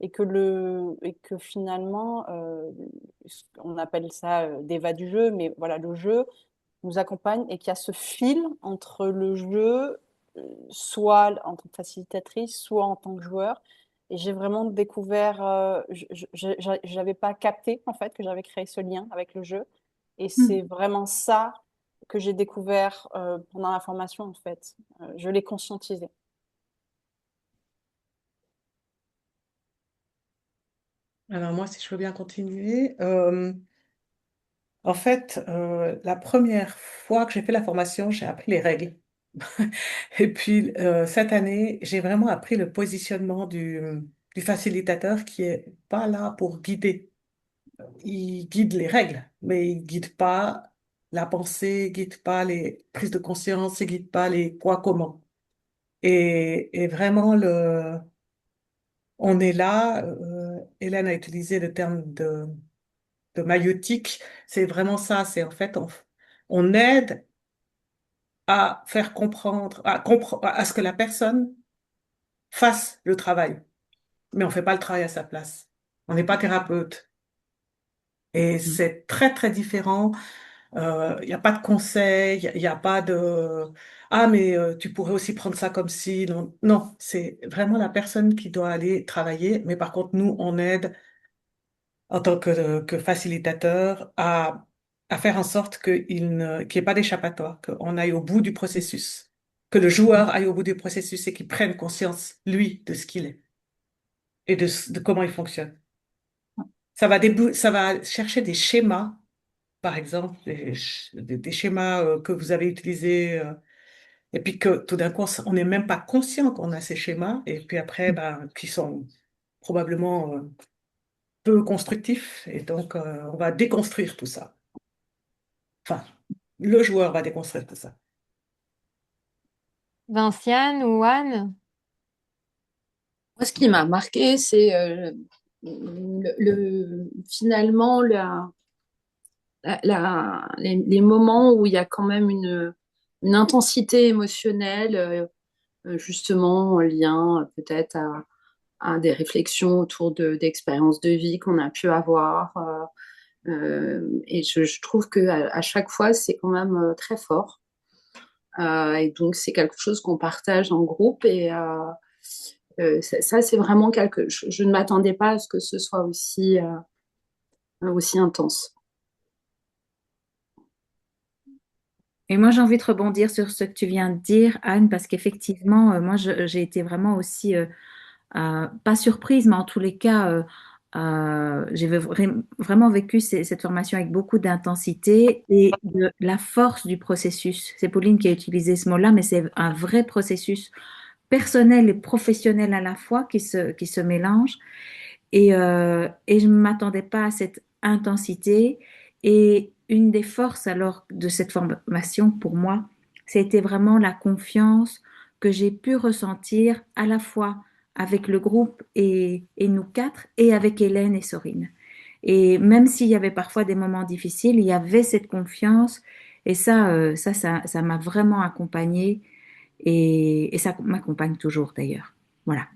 et que finalement, on appelle ça des va du jeu, mais voilà, le jeu nous accompagne et qu'il y a ce fil entre le jeu, soit en tant que facilitatrice, soit en tant que joueur. Et j'ai vraiment découvert, j'avais pas capté en fait que j'avais créé ce lien avec le jeu. Et c'est vraiment ça que j'ai découvert pendant la formation en fait. Je l'ai conscientisé. Alors moi, si je veux bien continuer. En fait, la première fois que j'ai fait la formation, j'ai appris les règles. Et puis, cette année, j'ai vraiment appris le positionnement du facilitateur qui est pas là pour guider. Il guide les règles, mais il guide pas la pensée, il guide pas les prises de conscience, il guide pas les quoi, comment. Et vraiment, on est là, Hélène a utilisé le terme de maïeutique, c'est vraiment ça, c'est en fait, on aide à faire comprendre, à ce que la personne fasse le travail, mais on fait pas le travail à sa place. On n'est pas thérapeute. Et c'est très, très différent. Il n'y a pas de conseil, il y a pas de ah, mais tu pourrais aussi prendre ça comme si. Non, non, c'est vraiment la personne qui doit aller travailler. Mais par contre, nous, on aide en tant que facilitateur à faire en sorte qu'il n'y ait pas d'échappatoire, qu'on aille au bout du processus, que le joueur aille au bout du processus et qu'il prenne conscience, lui, de ce qu'il est et de comment il fonctionne. Ça va chercher des schémas, par exemple, des schémas que vous avez utilisés, et puis que tout d'un coup, on n'est même pas conscient qu'on a ces schémas, et puis après, ben, qui sont probablement peu constructifs, et donc on va déconstruire tout ça. Enfin, le joueur va déconstruire tout ça. Vinciane ou Anne? Moi, ce qui m'a marqué, c'est finalement les moments où il y a quand même une intensité émotionnelle, justement en lien peut-être à des réflexions autour d'expériences de vie qu'on a pu avoir. Et je trouve que à chaque fois, c'est quand même très fort. Et donc, c'est quelque chose qu'on partage en groupe. Et ça, c'est vraiment je ne m'attendais pas à ce que ce soit aussi intense. Et moi, j'ai envie de rebondir sur ce que tu viens de dire, Anne, parce qu'effectivement, moi, j'ai été vraiment aussi, pas surprise, mais en tous les cas, j'ai vraiment vécu cette formation avec beaucoup d'intensité et de la force du processus. C'est Pauline qui a utilisé ce mot-là, mais c'est un vrai processus personnel et professionnel à la fois qui se mélangent. Et je ne m'attendais pas à cette intensité. Et une des forces alors de cette formation pour moi, c'était vraiment la confiance que j'ai pu ressentir à la fois avec le groupe et nous quatre, et avec Hélène et Sorine. Et même s'il y avait parfois des moments difficiles, il y avait cette confiance. Et ça m'a vraiment accompagnée. Et ça m'accompagne toujours d'ailleurs. Voilà.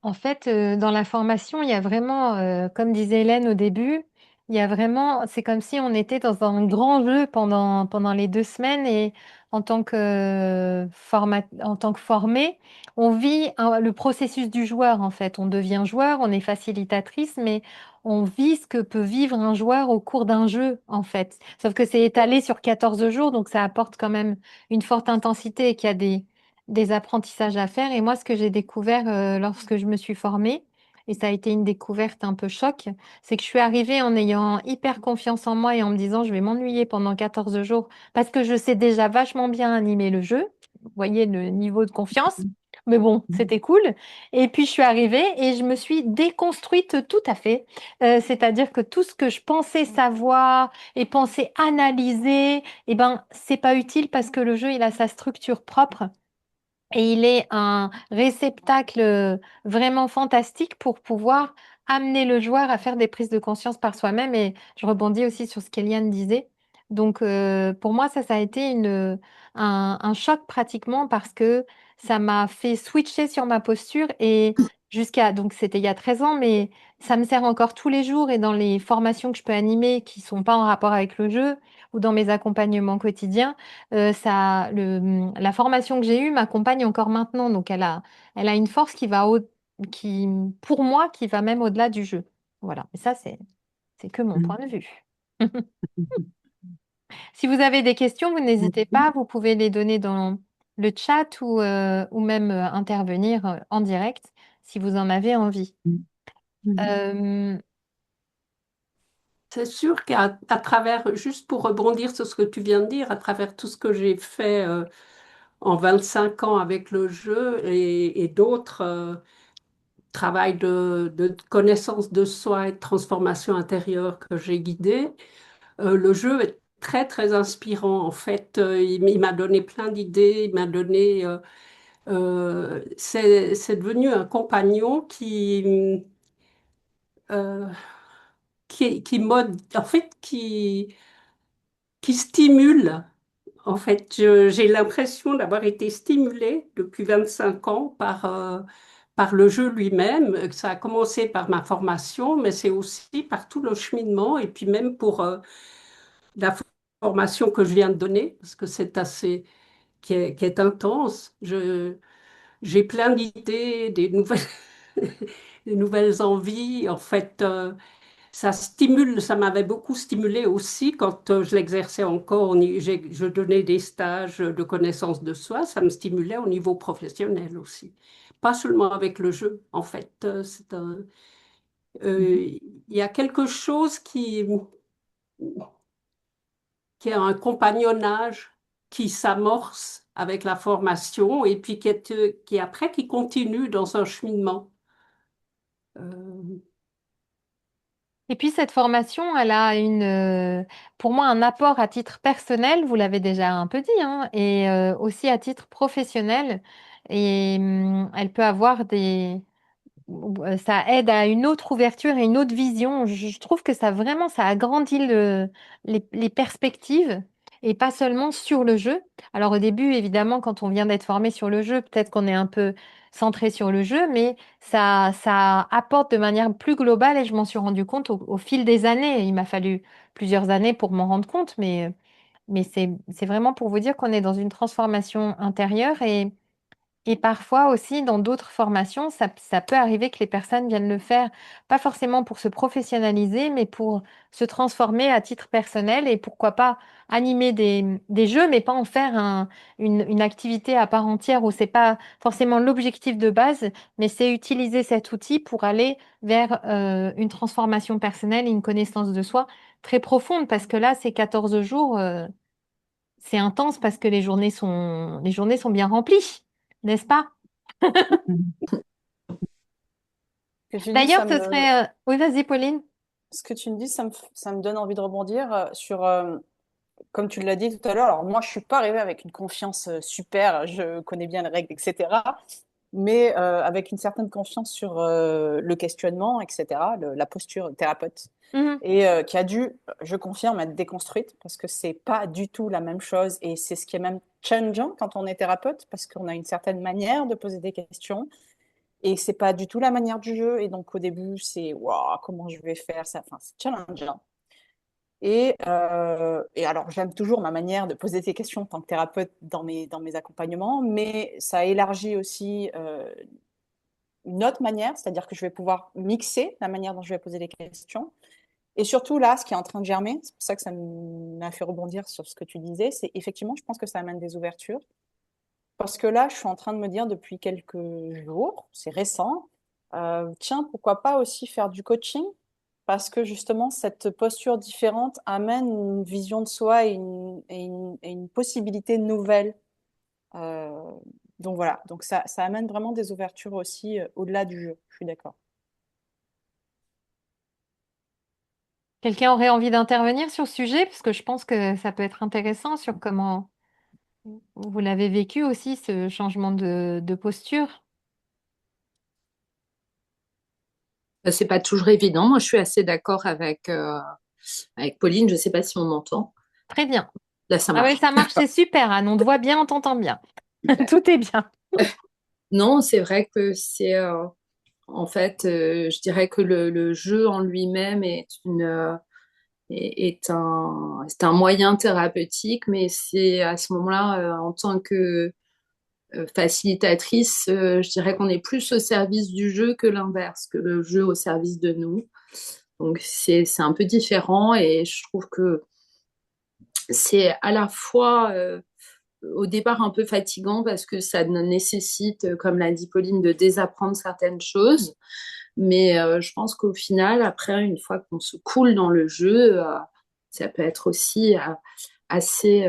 En fait, dans la formation, il y a vraiment, comme disait Hélène au début, il y a vraiment c'est comme si on était dans un grand jeu pendant les 2 semaines et en tant que formé, on vit le processus du joueur, en fait. On devient joueur, on est facilitatrice, mais on vit ce que peut vivre un joueur au cours d'un jeu, en fait. Sauf que c'est étalé sur 14 jours, donc ça apporte quand même une forte intensité et qu'il y a des apprentissages à faire. Et moi, ce que j'ai découvert lorsque je me suis formée, et ça a été une découverte un peu choc, c'est que je suis arrivée en ayant hyper confiance en moi et en me disant je vais m'ennuyer pendant 14 jours parce que je sais déjà vachement bien animer le jeu. Vous voyez le niveau de confiance. Mais bon, c'était cool. Et puis je suis arrivée et je me suis déconstruite tout à fait. C'est-à-dire que tout ce que je pensais savoir et pensais analyser, eh ben, c'est pas utile parce que le jeu, il a sa structure propre. Et il est un réceptacle vraiment fantastique pour pouvoir amener le joueur à faire des prises de conscience par soi-même. Et je rebondis aussi sur ce qu'Eliane disait. Donc, pour moi, ça a été un choc pratiquement parce que ça m'a fait switcher sur ma posture et donc c'était il y a 13 ans, mais ça me sert encore tous les jours et dans les formations que je peux animer qui sont pas en rapport avec le jeu ou dans mes accompagnements quotidiens. La formation que j'ai eue m'accompagne encore maintenant, donc elle a une force qui, pour moi, qui va même au-delà du jeu. Voilà, et ça, c'est que mon point de vue. Si vous avez des questions, vous n'hésitez pas, vous pouvez les donner dans le chat ou même intervenir en direct si vous en avez envie. Euh, C'est sûr à travers, juste pour rebondir sur ce que tu viens de dire, à travers tout ce que j'ai fait en 25 ans avec le jeu et d'autres travail de connaissance de soi et de transformation intérieure que j'ai guidé, le jeu est très, très inspirant. En fait, il m'a donné plein d'idées, il m'a donné... c'est devenu un compagnon euh, en fait, qui stimule. En fait, j'ai l'impression d'avoir été stimulée depuis 25 ans par le jeu lui-même. Ça a commencé par ma formation, mais c'est aussi par tout le cheminement et puis même pour la formation que je viens de donner, parce que c'est assez, qui est intense. J'ai plein d'idées, des nouvelles, des nouvelles envies. En fait, ça stimule, ça m'avait beaucoup stimulé aussi quand je l'exerçais encore. Je donnais des stages de connaissance de soi, ça me stimulait au niveau professionnel aussi. Pas seulement avec le jeu, en fait. Il y a quelque chose qui est un compagnonnage qui s'amorce avec la formation et puis qui après qui continue dans un cheminement. Euh, Et puis cette formation, elle a pour moi un apport à titre personnel, vous l'avez déjà un peu dit, hein, et aussi à titre professionnel. Et elle peut avoir ça aide à une autre ouverture et une autre vision. Je trouve que ça vraiment, ça agrandit les perspectives et pas seulement sur le jeu. Alors au début, évidemment, quand on vient d'être formé sur le jeu, peut-être qu'on est un peu centré sur le jeu, mais ça apporte de manière plus globale et je m'en suis rendu compte au fil des années. Il m'a fallu plusieurs années pour m'en rendre compte, mais c'est vraiment pour vous dire qu'on est dans une transformation intérieure Et parfois aussi, dans d'autres formations, ça peut arriver que les personnes viennent le faire, pas forcément pour se professionnaliser, mais pour se transformer à titre personnel et pourquoi pas animer des jeux, mais pas en faire une activité à part entière où c'est pas forcément l'objectif de base, mais c'est utiliser cet outil pour aller vers une transformation personnelle et une connaissance de soi très profonde, parce que là, ces 14 jours, c'est intense parce que les journées sont bien remplies, n'est-ce pas? Ce que tu dis, D'ailleurs, ce serait... Oui, vas-y, Pauline. ce que tu me dis, ça me donne envie de rebondir sur, comme tu l'as dit tout à l'heure. Alors moi, je suis pas arrivée avec une confiance super, je connais bien les règles, etc. Mais avec une certaine confiance sur le questionnement, etc., la posture thérapeute, Mhm. et qui a dû, je confirme, être déconstruite parce que c'est pas du tout la même chose et c'est ce qui est même challengeant quand on est thérapeute parce qu'on a une certaine manière de poser des questions et c'est pas du tout la manière du jeu et donc au début c'est waouh comment je vais faire ça, enfin c'est challengeant. Et alors, j'aime toujours ma manière de poser des questions en tant que thérapeute dans mes accompagnements, mais ça élargit aussi une autre manière, c'est-à-dire que je vais pouvoir mixer la manière dont je vais poser les questions. Et surtout, là, ce qui est en train de germer, c'est pour ça que ça m'a fait rebondir sur ce que tu disais, c'est effectivement, je pense que ça amène des ouvertures. Parce que là, je suis en train de me dire depuis quelques jours, c'est récent, tiens, pourquoi pas aussi faire du coaching? Parce que justement, cette posture différente amène une vision de soi et une possibilité nouvelle. Euh, donc voilà, donc ça amène vraiment des ouvertures aussi au-delà du jeu, je suis d'accord. Quelqu'un aurait envie d'intervenir sur ce sujet, parce que je pense que ça peut être intéressant sur comment vous l'avez vécu aussi, ce changement de posture. C'est pas toujours évident. Moi, je suis assez d'accord avec Pauline. Je sais pas si on m'entend. Très bien. Là, ça Ah oui, marche. ça marche, c'est super, Anne. On te voit bien, on t'entend bien. Super. Tout est bien. Non, c'est vrai que en fait, je dirais que le jeu en lui-même c'est un moyen thérapeutique, mais c'est à ce moment-là, en tant que facilitatrice, je dirais qu'on est plus au service du jeu que l'inverse, que le jeu au service de nous. Donc c'est un peu différent et je trouve que c'est à la fois au départ un peu fatigant parce que ça nécessite, comme l'a dit Pauline, de désapprendre certaines choses. Mais je pense qu'au final, après, une fois qu'on se coule dans le jeu, ça peut être aussi assez,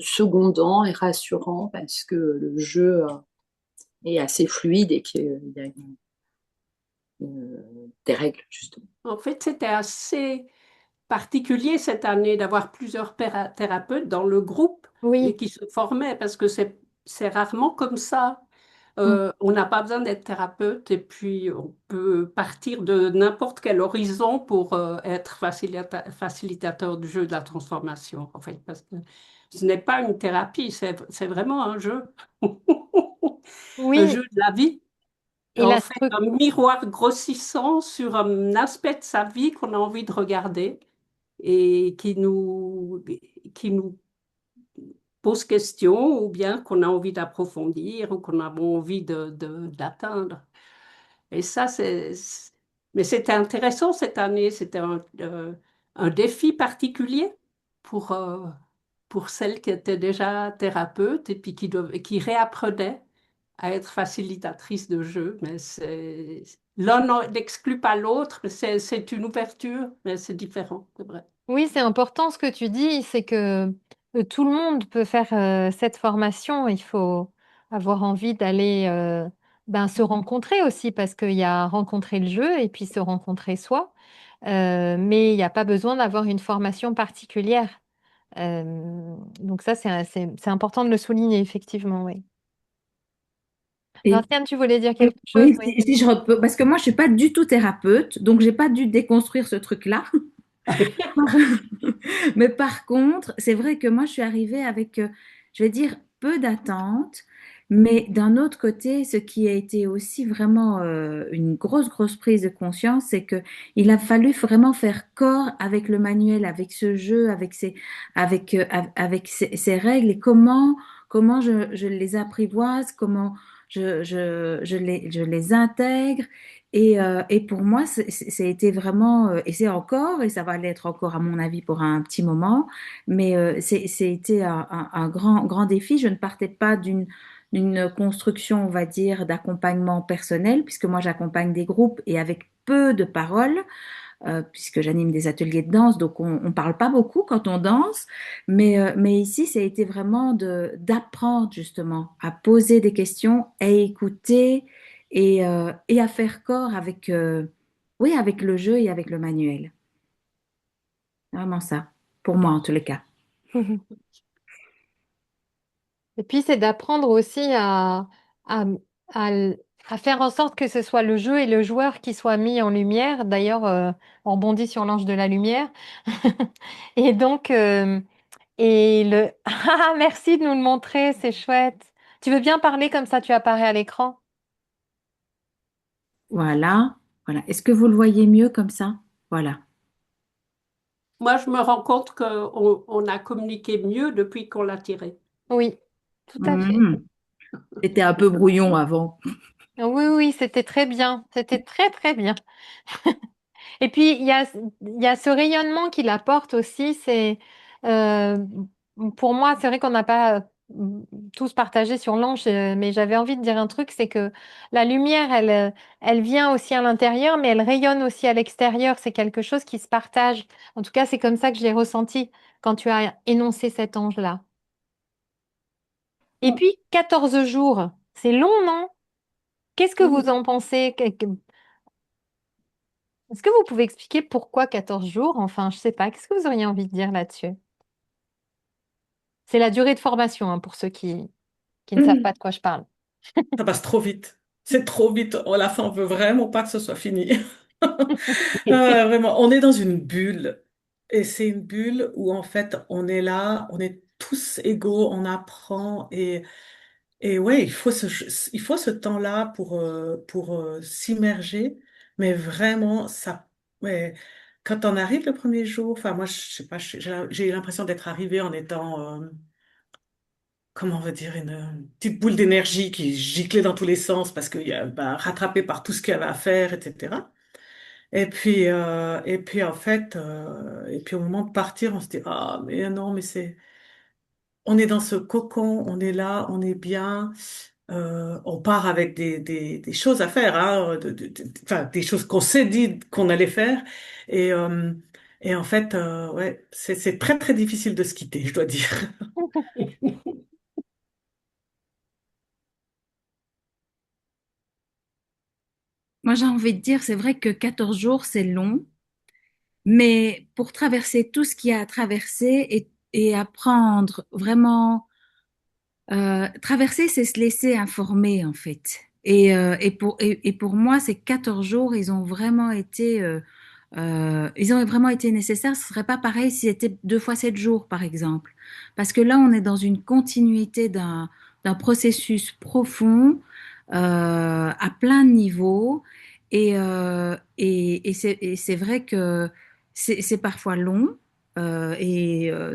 secondant et rassurant parce que le jeu est assez fluide et qu'il y a des règles, justement. En fait, c'était assez particulier cette année d'avoir plusieurs thérapeutes dans le groupe et Oui. qui se formaient parce que c'est rarement comme ça. Mm. On n'a pas besoin d'être thérapeute et puis on peut partir de n'importe quel horizon pour être facilitateur du jeu de la transformation, en fait, parce que ce n'est pas une thérapie, c'est vraiment un jeu, un Oui, jeu de la vie. et En la fait, structure. un miroir grossissant sur un aspect de sa vie qu'on a envie de regarder et qui nous pose question ou bien qu'on a envie d'approfondir ou qu'on a envie d'atteindre. Et ça, mais c'était intéressant cette année. C'était un défi particulier pour, euh, pour celles qui étaient déjà thérapeutes et puis qui réapprenaient à être facilitatrices de jeu. Mais n'exclut pas l'autre, mais c'est une ouverture, mais c'est différent, c'est vrai. Oui, c'est important ce que tu dis, c'est que tout le monde peut faire cette formation. Il faut avoir envie d'aller se rencontrer aussi, parce qu'il y a rencontrer le jeu et puis se rencontrer soi. Mais il n'y a pas besoin d'avoir une formation particulière. Donc ça, c'est important de le souligner, effectivement, oui. Et Vinciane, tu voulais dire oui, quelque chose, oui, oui. si je parce que moi, je suis pas du tout thérapeute, donc j'ai pas dû déconstruire ce truc-là. Mais par contre, c'est vrai que moi, je suis arrivée avec, je vais dire, peu d'attentes. Mais d'un autre côté, ce qui a été aussi vraiment une grosse prise de conscience, c'est que il a fallu vraiment faire corps avec le manuel, avec ce jeu, avec ses règles et comment je les apprivoise, comment je les intègre. Et pour moi, ça a été vraiment, et c'est encore, et ça va l'être encore à mon avis pour un petit moment, mais c'était un grand, grand défi. Je ne partais pas d'une construction, on va dire, d'accompagnement personnel, puisque moi j'accompagne des groupes et avec peu de paroles, puisque j'anime des ateliers de danse, donc on ne parle pas beaucoup quand on danse, mais ici, ça a été vraiment d'apprendre justement à poser des questions, à écouter et à faire corps avec, oui, avec le jeu et avec le manuel. Vraiment ça, pour moi en tous les cas. Et puis, c'est d'apprendre aussi à, à, à faire en sorte que ce soit le jeu et le joueur qui soient mis en lumière. D'ailleurs, on rebondit sur l'ange de la lumière. Et donc, Ah, merci de nous le montrer, c'est chouette. Tu veux bien parler comme ça, tu apparais à l'écran? Voilà, voilà. Est-ce que vous le voyez mieux comme ça? Voilà. Moi, je me rends compte qu'on a communiqué mieux depuis qu'on l'a tiré. Oui, tout à fait. Mhm. C'était un peu brouillon avant. Oui, oui, c'était très bien. C'était très, très bien. Et puis, il y a ce rayonnement qu'il apporte aussi. Euh, pour moi, c'est vrai qu'on n'a pas tous partagé sur l'ange, mais j'avais envie de dire un truc, c'est que la lumière, elle vient aussi à l'intérieur, mais elle rayonne aussi à l'extérieur. C'est quelque chose qui se partage. En tout cas, c'est comme ça que je l'ai ressenti quand tu as énoncé cet ange-là. Et puis, 14 jours, c'est long, non? Qu'est-ce que vous Oui. en pensez? Est-ce que vous pouvez expliquer pourquoi 14 jours? Enfin, je sais pas. Qu'est-ce que vous auriez envie de dire là-dessus? C'est la durée de formation, hein, pour ceux qui ne savent pas de quoi je parle. Ça passe trop vite. C'est trop vite. À la fin, on veut vraiment pas que ce soit fini. Vraiment, on est dans une bulle. Et c'est une bulle où, en fait, on est là, on est tous égaux, on apprend. Et ouais, il faut ce temps-là pour s'immerger. Mais vraiment, ça, ouais, quand on arrive le premier jour, enfin, moi, je sais pas, j'ai eu l'impression d'être arrivée en étant, comment on va dire, une petite boule d'énergie qui giclait dans tous les sens parce qu'il y a, bah, rattrapé par tout ce qu'il y avait à faire, etc. Et puis en fait, et puis au moment de partir, on se dit, ah, mais non, mais on est dans ce cocon, on est là, on est bien, on part avec des choses à faire, hein, enfin, des choses qu'on s'est dit qu'on allait faire. Et, euh, et en fait, ouais, c'est très, très difficile de se quitter, je dois dire. Moi, j'ai envie de dire, c'est vrai que 14 jours, c'est long, mais pour traverser tout ce qu'il y a à traverser et apprendre vraiment, traverser, c'est se laisser informer en fait. Et pour moi, ces 14 jours, ils ont vraiment été nécessaires. Ce serait pas pareil si c'était 2 fois 7 jours, par exemple. Parce que là, on est dans une continuité d'un processus profond, à plein de niveaux. Et c'est vrai que c'est parfois long.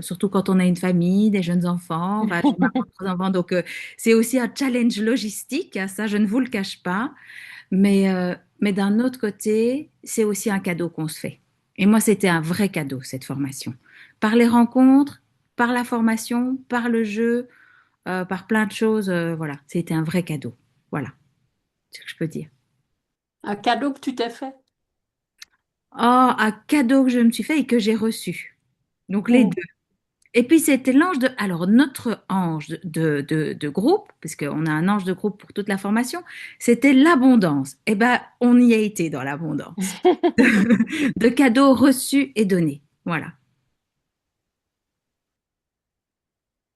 Surtout quand on a une famille, des jeunes enfants, enfin, j'ai ma propre enfant, donc c'est aussi un challenge logistique, hein, ça je ne vous le cache pas, mais d'un autre côté, c'est aussi un cadeau qu'on se fait. Et moi, c'était un vrai cadeau, cette formation. Par les rencontres, par la formation, par le jeu, par plein de choses, voilà, c'était un vrai cadeau. Voilà, c'est ce que je peux dire. Un cadeau que tu t'es fait. Oh, un cadeau que je me suis fait et que j'ai reçu. Donc les Oh. deux. Et puis c'était l'ange de... Alors notre ange de groupe, parce qu'on a un ange de groupe pour toute la formation, c'était l'abondance. Eh ben, on y a été dans l'abondance. De cadeaux reçus et donnés. Voilà.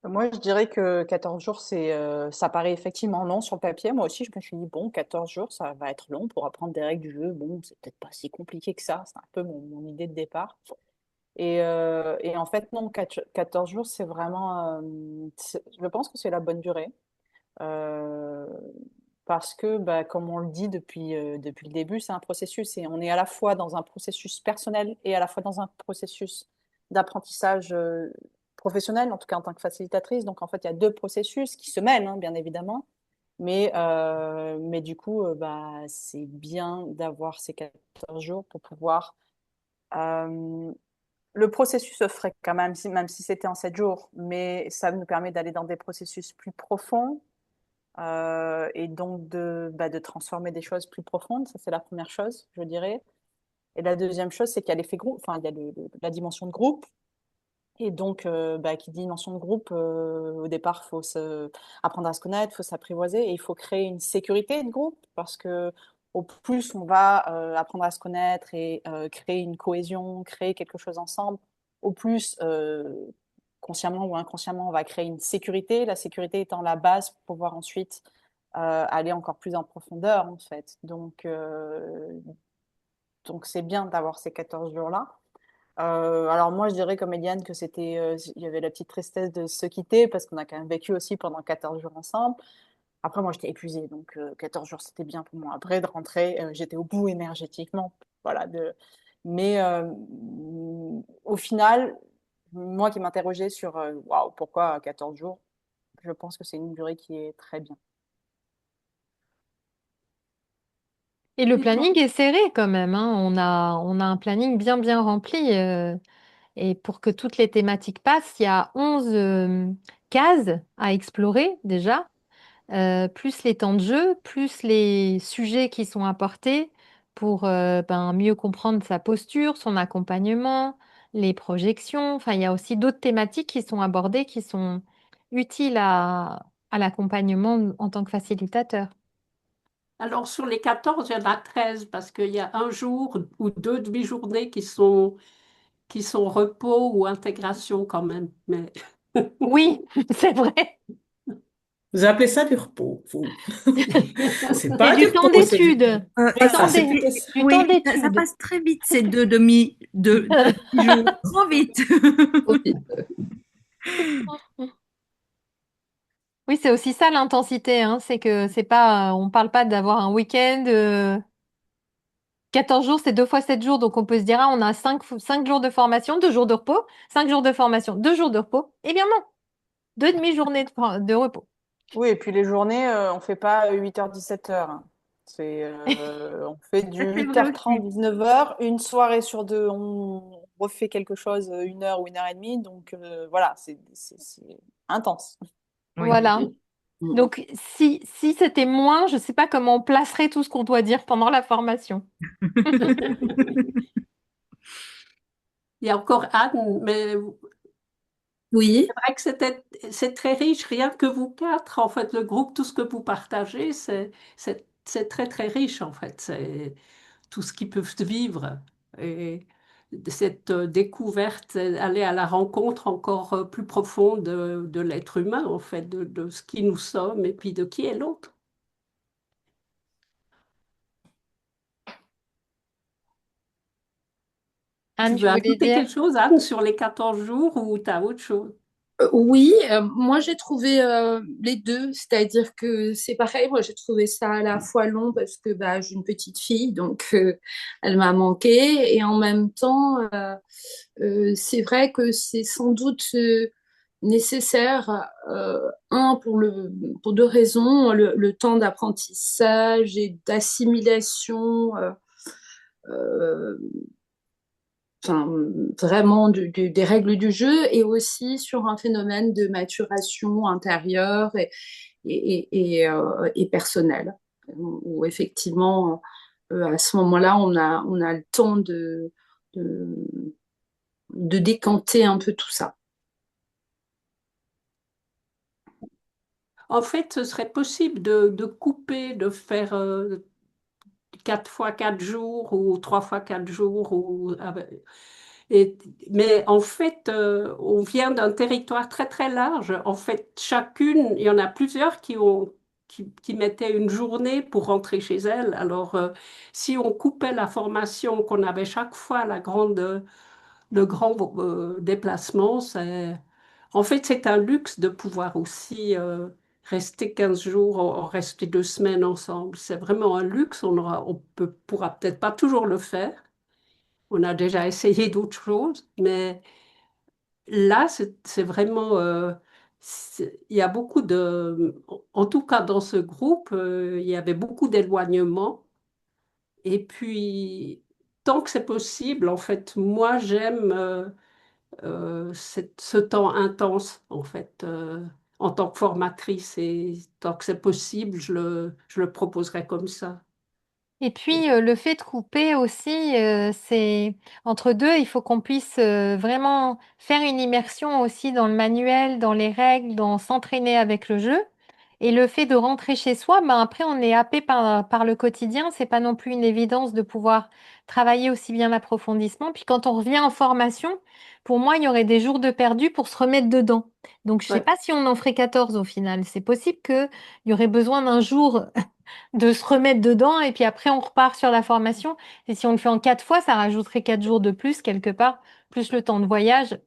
Moi, je dirais que 14 jours, ça paraît effectivement long sur le papier. Moi aussi, je me suis dit, bon, 14 jours, ça va être long pour apprendre des règles du jeu. Bon, c'est peut-être pas si compliqué que ça. C'est un peu mon idée de départ. Et en fait, non, 14 jours, c'est vraiment, je pense que c'est la bonne durée. Euh, Parce que, bah, comme on le dit depuis le début, c'est un processus et on est à la fois dans un processus personnel et à la fois dans un processus d'apprentissage professionnelle, en tout cas en tant que facilitatrice. Donc, en fait, il y a deux processus qui se mêlent, hein, bien évidemment. Mais du coup, bah, c'est bien d'avoir ces 14 jours pour pouvoir... le processus se ferait quand même, même si c'était en 7 jours, mais ça nous permet d'aller dans des processus plus profonds et donc de transformer des choses plus profondes. Ça, c'est la première chose, je dirais. Et la deuxième chose, c'est qu'il y a l'effet groupe, enfin, il y a la dimension de groupe. Et donc, qui dit dimension de groupe, au départ, il faut apprendre à se connaître, il faut s'apprivoiser et il faut créer une sécurité de groupe parce que au plus on va apprendre à se connaître et créer une cohésion, créer quelque chose ensemble, au plus, consciemment ou inconsciemment, on va créer une sécurité. La sécurité étant la base pour pouvoir ensuite aller encore plus en profondeur, en fait. Donc c'est bien d'avoir ces 14 jours-là. Alors moi, je dirais comme Eliane que il y avait la petite tristesse de se quitter parce qu'on a quand même vécu aussi pendant 14 jours ensemble. Après, moi, j'étais épuisée, donc 14 jours, c'était bien pour moi. Après, de rentrer, j'étais au bout énergétiquement. Voilà, Mais au final, moi qui m'interrogeais sur waouh, pourquoi 14 jours, je pense que c'est une durée qui est très bien. Et le Et toi? planning est serré quand même, hein. On a un planning bien, bien rempli. Et pour que toutes les thématiques passent, il y a 11 cases à explorer déjà, plus les temps de jeu, plus les sujets qui sont apportés pour mieux comprendre sa posture, son accompagnement, les projections. Enfin, il y a aussi d'autres thématiques qui sont abordées qui sont utiles à l'accompagnement en tant que facilitateur. Alors, sur les 14, il y en a 13 parce qu'il y a un jour ou deux demi-journées qui sont repos ou intégration quand même. Mais Oui, c'est vrai. Vous appelez ça du repos, vous. C'est C'est pas du du temps repos, c'est du... d'étude. Du temps Voilà, c'est d'é- plutôt... du temps Oui, ça d'étude. passe très vite, ces deux demi-jours. Trop vite. Trop vite. Oui, c'est aussi ça l'intensité, hein. C'est que c'est pas, on parle pas d'avoir un week-end. 14 jours, c'est 2 fois 7 jours, donc on peut se dire, ah, on a 5 jours de formation, 2 jours de repos, 5 jours de formation, 2 jours de repos. Eh bien non, 2 demi-journées de repos. Oui, et puis les journées, on fait pas 8h, 17h, hein. On fait du C'est vrai 8h30, aussi. 19h, une soirée sur deux, on refait quelque chose 1 heure ou 1h30. Donc voilà, c'est intense. Oui. Voilà. Donc, si c'était moins, je ne sais pas comment on placerait tout ce qu'on doit dire pendant la formation. il y a encore Anne, mais Oui, c'est vrai que c'est très riche, rien que vous quatre, en fait, le groupe, tout ce que vous partagez, c'est très, très riche, en fait. C'est tout ce qu'ils peuvent vivre. Et cette découverte, aller à la rencontre encore plus profonde de l'être humain, en fait, de ce qui nous sommes et puis de qui est l'autre. Tu Anne, veux tu voulais ajouter dire? quelque chose, Anne, sur les 14 jours ou tu as autre chose? Oui, moi j'ai trouvé les deux, c'est-à-dire que c'est pareil, moi j'ai trouvé ça à la fois long parce que bah, j'ai une petite fille, donc elle m'a manqué, et en même temps, c'est vrai que c'est sans doute nécessaire, pour deux raisons, le temps d'apprentissage et d'assimilation. Euh, enfin, vraiment des règles du jeu et aussi sur un phénomène de maturation intérieure et personnelle, où effectivement, à ce moment-là, on a le temps de, de décanter un peu tout ça. En fait, ce serait possible de couper, de faire 4 fois 4 jours ou 3 fois 4 jours. Et- mais en fait, on vient d'un territoire très très large. En fait, chacune, il y en a plusieurs qui mettaient une journée pour rentrer chez elles. Alors, si on coupait la formation qu'on avait chaque fois, le grand déplacement, en fait, c'est un luxe de pouvoir aussi rester 15 jours, rester 2 semaines ensemble. C'est vraiment un luxe. Pourra peut-être pas toujours le faire. On a déjà essayé d'autres choses, mais là, c'est vraiment, il y a beaucoup en tout cas dans ce groupe, il y avait beaucoup d'éloignement. Et puis, tant que c'est possible, en fait, moi, j'aime ce temps intense, en fait, en tant que formatrice. Et tant que c'est possible, je le proposerai comme ça. Et puis le fait de couper aussi, c'est entre deux, il faut qu'on puisse vraiment faire une immersion aussi dans le manuel, dans les règles, dans s'entraîner avec le jeu. Et le fait de rentrer chez soi, ben après on est happé par le quotidien. C'est pas non plus une évidence de pouvoir travailler aussi bien l'approfondissement. Puis quand on revient en formation, pour moi, il y aurait des jours de perdu pour se remettre dedans. Donc je sais Ouais. pas si on en ferait 14 au final. C'est possible qu'il y aurait besoin d'un jour de se remettre dedans et puis après on repart sur la formation. Et si on le fait en 4 fois, ça rajouterait 4 jours de plus quelque part, plus le temps de voyage.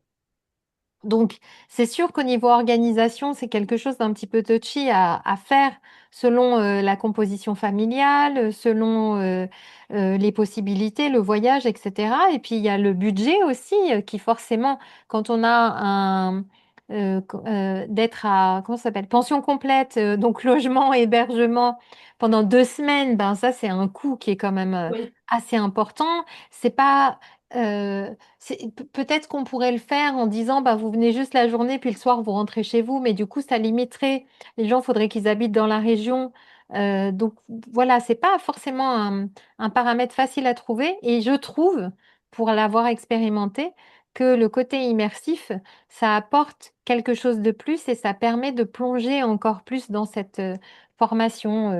Donc, c'est sûr qu'au niveau organisation, c'est quelque chose d'un petit peu touchy à faire selon la composition familiale, selon les possibilités, le voyage, etc. Et puis, il y a le budget aussi qui forcément, quand on a d'être à, comment ça s'appelle, pension complète, donc logement, hébergement pendant 2 semaines, ben ça, c'est un coût qui est quand même Oui. assez important. C'est pas... peut-être qu'on pourrait le faire en disant, bah, vous venez juste la journée, puis le soir, vous rentrez chez vous, mais du coup, ça limiterait. Les gens, faudrait qu'ils habitent dans la région. Donc, voilà, c'est pas forcément un paramètre facile à trouver. Et je trouve, pour l'avoir expérimenté, que le côté immersif, ça apporte quelque chose de plus et ça permet de plonger encore plus dans cette formation.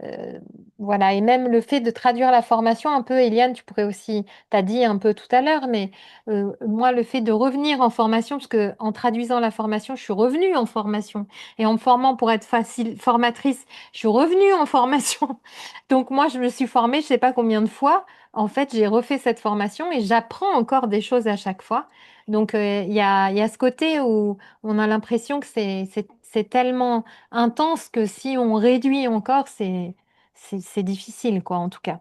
Euh, voilà, et même le fait de traduire la formation un peu, Eliane, tu pourrais aussi t'as dit un peu tout à l'heure, mais moi, le fait de revenir en formation, parce que en traduisant la formation, je suis revenue en formation. Et en me formant pour être facile formatrice, je suis revenue en formation. Donc moi, je me suis formée, je sais pas combien de fois. En fait, j'ai refait cette formation et j'apprends encore des choses à chaque fois. Donc il y a ce côté où on a l'impression que c'est tellement intense que si on réduit encore, c'est difficile, quoi, en tout cas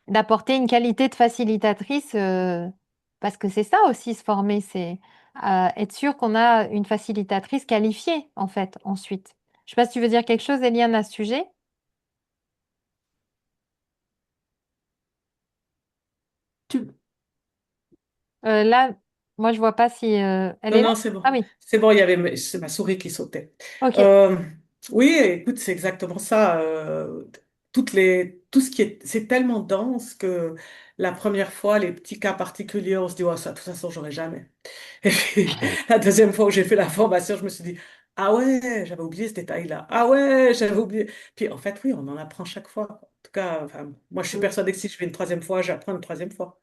d'apporter une qualité de facilitatrice, parce que c'est ça aussi se former, c'est être sûr qu'on a une facilitatrice qualifiée, en fait, ensuite. Je sais pas si tu veux dire quelque chose, Eliane, à ce sujet. Tu, Là, moi, je vois pas si elle Non, est là. non, c'est bon. Ah oui, C'est bon, c'est ma souris qui sautait. ok. Euh, oui, écoute, c'est exactement ça. Tout ce qui est, c'est tellement dense que la première fois, les petits cas particuliers, on se dit, oh, ça, de toute façon, j'aurais jamais. Et puis, la deuxième fois où j'ai fait la formation, je me suis dit, ah ouais, j'avais oublié ce détail-là. Ah ouais, j'avais oublié. Puis, en fait, oui, on en apprend chaque fois. En tout cas, enfin, moi, je suis persuadée que si je fais une troisième fois, j'apprends une troisième fois.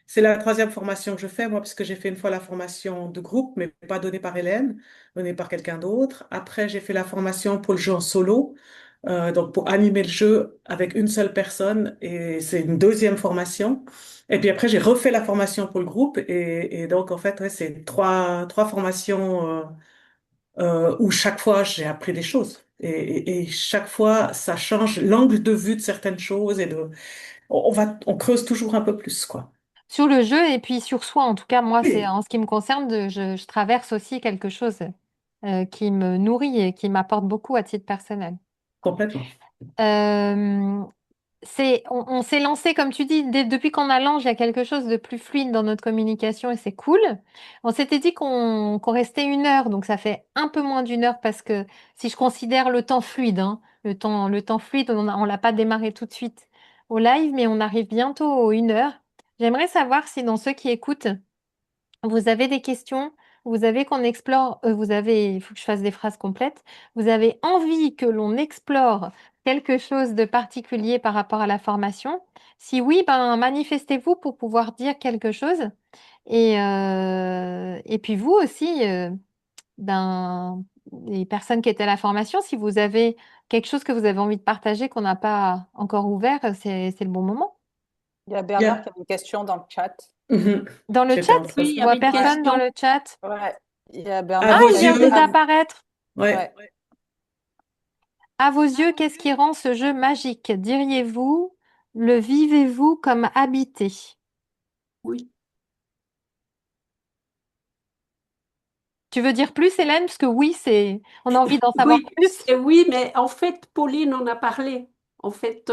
C'est la troisième formation que je fais, moi, parce que j'ai fait une fois la formation de groupe, mais pas donnée par Hélène, donnée par quelqu'un d'autre. Après, j'ai fait la formation pour le jeu en solo, donc pour animer le jeu avec une seule personne, et c'est une deuxième formation. Et puis après, j'ai refait la formation pour le groupe, et donc, en fait, ouais, c'est trois formations où chaque fois, j'ai appris des choses. Et chaque fois, ça change l'angle de vue de certaines choses, on creuse toujours un peu plus, quoi. Sur le jeu et puis sur soi, en tout cas, moi, c'est Oui, en ce qui me concerne, je traverse aussi quelque chose qui me nourrit et qui m'apporte beaucoup à titre personnel. complètement. Euh, on s'est lancé, comme tu dis, depuis qu'on a Lange, il y a quelque chose de plus fluide dans notre communication et c'est cool. On s'était dit qu'on restait 1 heure, donc ça fait un peu moins d'1 heure parce que si je considère le temps fluide, hein, le temps fluide, on l'a pas démarré tout de suite au live, mais on arrive bientôt aux 1 heure. J'aimerais savoir si dans ceux qui écoutent, vous avez des questions, vous avez qu'on explore, vous avez, il faut que je fasse des phrases complètes, vous avez envie que l'on explore quelque chose de particulier par rapport à la formation. Si oui, ben manifestez-vous pour pouvoir dire quelque chose. Et puis vous aussi, ben, les personnes qui étaient à la formation, si vous avez quelque chose que vous avez envie de partager qu'on n'a pas encore ouvert, c'est le bon moment. Il y a Bernard qui Bien. a une question dans le chat. Mhm. Dans le J'étais chat, en train oui, de... il je y vois avait une personne dans question. le chat. Ouais, il y a À Ah, Bernard vos qui il a vient dit yeux, d'apparaître. ouais. ouais. À vos yeux, qu'est-ce qui rend ce jeu magique? Diriez-vous, le vivez-vous comme habité? Oui. Tu veux dire plus, Hélène? Parce que oui, on a envie d'en savoir Oui, plus. oui, mais en fait, Pauline en a parlé. En fait,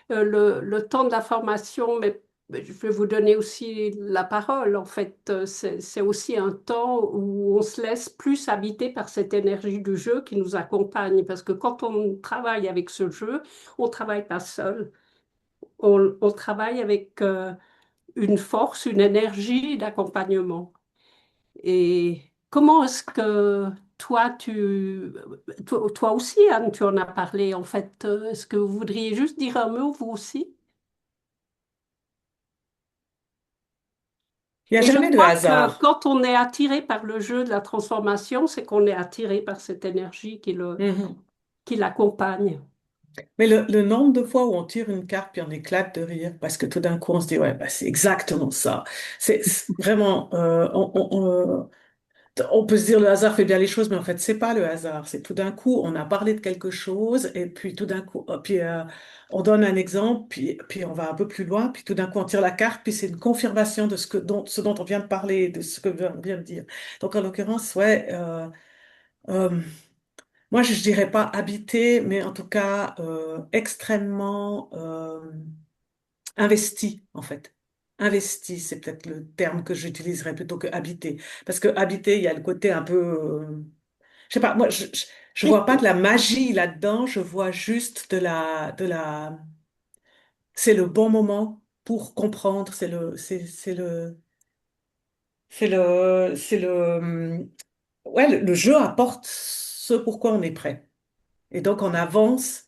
le temps de la formation, mais je vais vous donner aussi la parole. En fait, c'est aussi un temps où on se laisse plus habiter par cette énergie du jeu qui nous accompagne. Parce que quand on travaille avec ce jeu, on travaille pas seul. On travaille avec une force, une énergie d'accompagnement. Et comment est-ce que toi aussi, Anne, tu en as parlé en fait. Est-ce que vous voudriez juste dire un mot, vous aussi? Il n'y a Et je jamais de crois que hasard. quand on est attiré par le jeu de la transformation, c'est qu'on est attiré par cette énergie Mhm. qui l'accompagne. Mais le nombre de fois où on tire une carte puis on éclate de rire parce que tout d'un coup on se dit ouais bah, c'est exactement ça. C'est vraiment on peut se dire le hasard fait bien les choses mais en fait c'est pas le hasard. C'est tout d'un coup on a parlé de quelque chose et puis tout d'un coup puis on donne un exemple puis on va un peu plus loin puis tout d'un coup on tire la carte puis c'est une confirmation de ce dont on vient de parler de ce que on vient de dire. Donc en l'occurrence ouais. Euh, Moi, je dirais pas habiter, mais en tout cas extrêmement investi, en fait. Investi, c'est peut-être le terme que j'utiliserais plutôt que habiter. Parce que habiter, il y a le côté un peu, je sais pas, moi, je vois pas de la magie là-dedans, je vois juste c'est le bon moment pour comprendre, c'est le, ouais, le jeu apporte ce pourquoi on est prêt. Et donc, on avance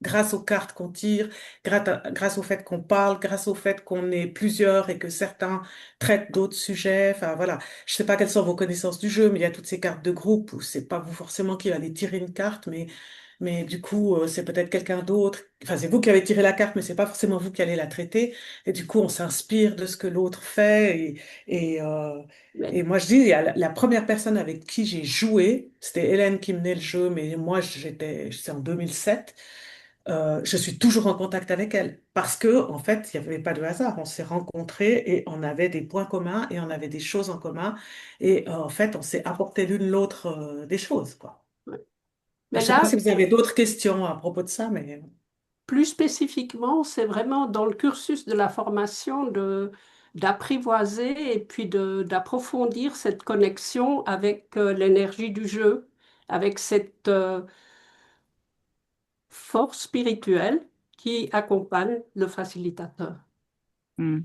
grâce aux cartes qu'on tire, grâce au fait qu'on parle, grâce au fait qu'on est plusieurs et que certains traitent d'autres sujets. Enfin, voilà. Je sais pas quelles sont vos connaissances du jeu, mais il y a toutes ces cartes de groupe où c'est pas vous forcément qui allez tirer une carte, mais du coup, c'est peut-être quelqu'un d'autre. Enfin, c'est vous qui avez tiré la carte, mais c'est pas forcément vous qui allez la traiter. Et du coup, on s'inspire de ce que l'autre fait. Et, euh, et Mais, moi, je dis, il y a la première personne avec qui j'ai joué, c'était Hélène qui menait le jeu, mais moi, c'est en 2007. Je suis toujours en contact avec elle parce que, en fait, il n'y avait pas de hasard. On s'est rencontrés et on avait des points communs et on avait des choses en commun. Et en fait, on s'est apporté l'une l'autre des choses, quoi. Je mais ne sais pas là, si vous avez d'autres questions à propos de ça, mais... plus spécifiquement, c'est vraiment dans le cursus de la formation d'apprivoiser et puis d'approfondir cette connexion avec l'énergie du jeu, avec cette force spirituelle qui accompagne le facilitateur. Hmm.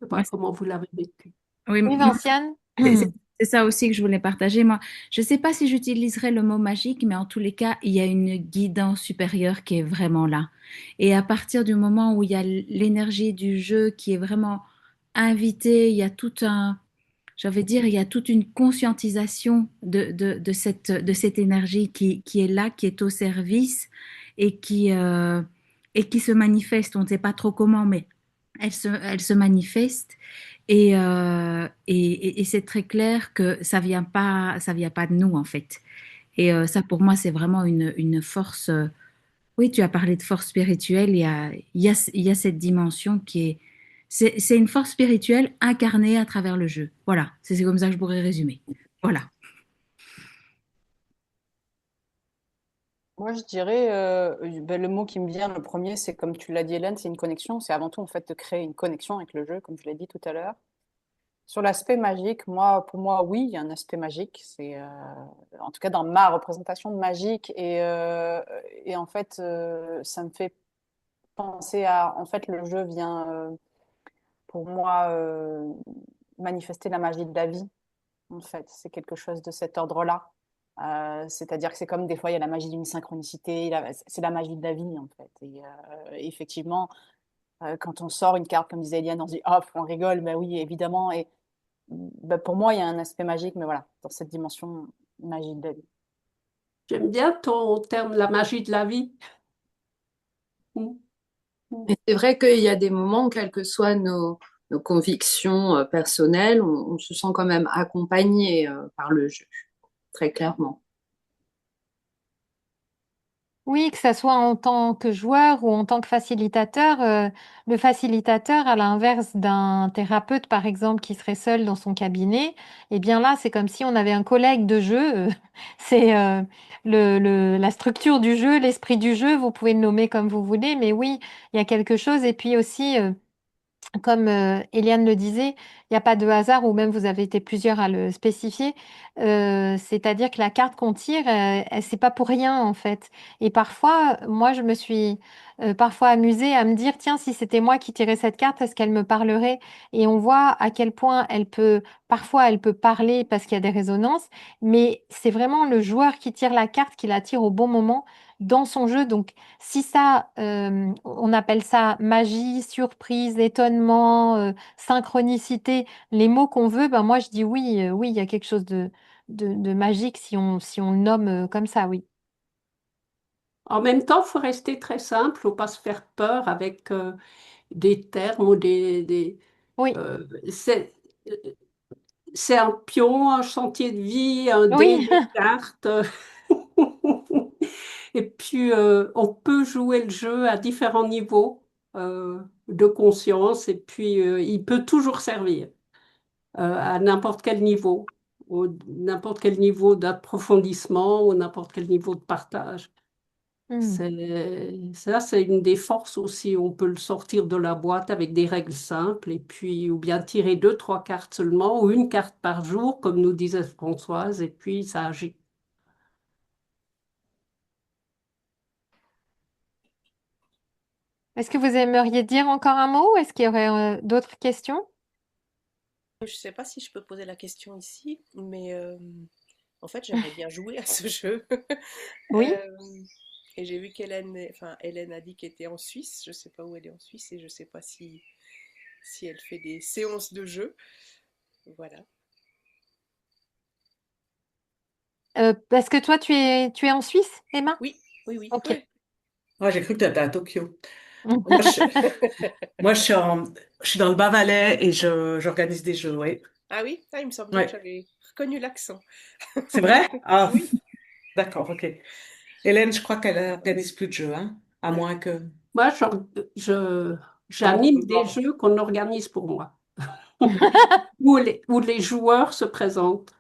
Je ne sais pas Moi, comment vous l'avez vécu. oui, Oui, moi, Vinciane? c'est c'est- c'est ça aussi que je voulais partager. Moi, je ne sais pas si j'utiliserai le mot magique, mais en tous les cas, il y a une guidance supérieure qui est vraiment là. Et à partir du moment où il y a l'énergie du jeu qui est vraiment invitée, il y a tout un, j'avais dire, il y a toute une conscientisation de cette énergie qui est là, qui est au service et et qui se manifeste. On ne sait pas trop comment, mais elle se manifeste. Et c'est très clair que ça vient pas de nous, en fait. Et ça, pour moi, c'est vraiment une force. Oui, tu as parlé de force spirituelle. Il y a cette dimension qui est. C'est une force spirituelle incarnée à travers le jeu. Voilà, c'est comme ça que je pourrais résumer. Voilà. Moi, je dirais, ben, le mot qui me vient le premier, c'est comme tu l'as dit, Hélène, c'est une connexion. C'est avant tout en fait de créer une connexion avec le jeu, comme je l'ai dit tout à l'heure. Sur l'aspect magique, moi, pour moi, oui, il y a un aspect magique. C'est, en tout cas, dans ma représentation magique. Et en fait, ça me fait penser à, en fait, le jeu vient, pour moi, manifester la magie de la vie. En fait, c'est quelque chose de cet ordre-là. C'est-à-dire que c'est comme des fois, il y a la magie d'une synchronicité, c'est la magie de la vie, en fait. Effectivement, quand on sort une carte, comme disait Eliane, on se dit, hop, on rigole, ben oui, évidemment. Et ben, pour moi, il y a un aspect magique, mais voilà, dans cette dimension, magie de la vie. J'aime bien ton terme, la magie de la vie. Mm, mm. Et c'est vrai qu'il y a des moments, quelles que soient nos convictions personnelles, on se sent quand même accompagné par le jeu, très clairement. Oui, que ça soit en tant que joueur ou en tant que facilitateur, le facilitateur, à l'inverse d'un thérapeute, par exemple, qui serait seul dans son cabinet, eh bien là, c'est comme si on avait un collègue de jeu. C'est la structure du jeu, l'esprit du jeu, vous pouvez le nommer comme vous voulez, mais oui, il y a quelque chose. Et puis aussi, comme Eliane le disait, il n'y a pas de hasard, ou même vous avez été plusieurs à le spécifier. C'est-à-dire que la carte qu'on tire, c'est pas pour rien en fait. Et parfois, moi, je me suis parfois amusée à me dire, tiens, si c'était moi qui tirais cette carte, est-ce qu'elle me parlerait? Et on voit à quel point parfois, elle peut parler parce qu'il y a des résonances, mais c'est vraiment le joueur qui tire la carte qui la tire au bon moment dans son jeu. Donc, si ça, on appelle ça magie, surprise, étonnement, synchronicité, les mots qu'on veut, ben moi je dis oui, oui, il y a quelque chose de magique si on le nomme comme ça, oui. En même temps, il faut rester très simple, faut pas se faire peur avec des termes ou Oui, c'est un pion, un chantier de vie, un dé, oui. des cartes. Et puis, on peut jouer le jeu à différents niveaux de conscience, et puis il peut toujours servir à n'importe quel niveau, ou n'importe quel niveau d'approfondissement, ou n'importe quel niveau de partage. Hmm. Ça, c'est une des forces aussi. On peut le sortir de la boîte avec des règles simples, et puis, ou bien tirer deux, trois cartes seulement, ou une carte par jour, comme nous disait Françoise, et puis ça agit. Est-ce que vous aimeriez dire encore un mot ou est-ce qu'il y aurait d'autres questions? Je sais pas si je peux poser la question ici, mais en fait, j'aimerais bien jouer à ce jeu. Oui. Euh, et j'ai vu Hélène a dit qu'elle était en Suisse. Je sais pas où elle est en Suisse et je sais pas si elle fait des séances de jeu. Voilà. Parce que toi, tu es en Suisse, Emma? Oui, oui, oui. Ok. Ouais, j'ai cru que tu étais à Tokyo. Moi, je, moi, je suis dans le Bas-Valais et j'organise des jeux, oui. Ah oui, ah, il me semblait que Ouais. j'avais reconnu l'accent. C'est vrai? Ah, Oui. d'accord, ok. Hélène, je crois qu'elle organise plus de jeux, hein, à moins que... Moi, Comment? j'anime des jeux qu'on organise pour moi, où les joueurs se présentent,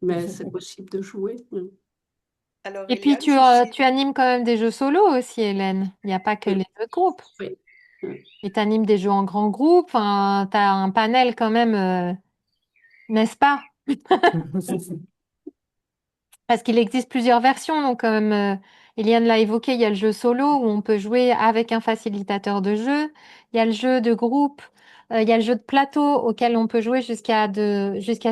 mais c'est possible de jouer. Alors, Et puis Eliane, si c'est... tu animes quand même des jeux solo aussi, Hélène. Il n'y a pas que Oui, les jeux de groupe. oui. Et tu animes des jeux en grand groupe. Enfin, tu as un panel quand même, n'est-ce pas? Parce qu'il existe plusieurs versions. Donc, comme Eliane l'a évoqué, il y a le jeu solo où on peut jouer avec un facilitateur de jeu. Il y a le jeu de groupe. Il y a le jeu de plateau auquel on peut jouer jusqu'à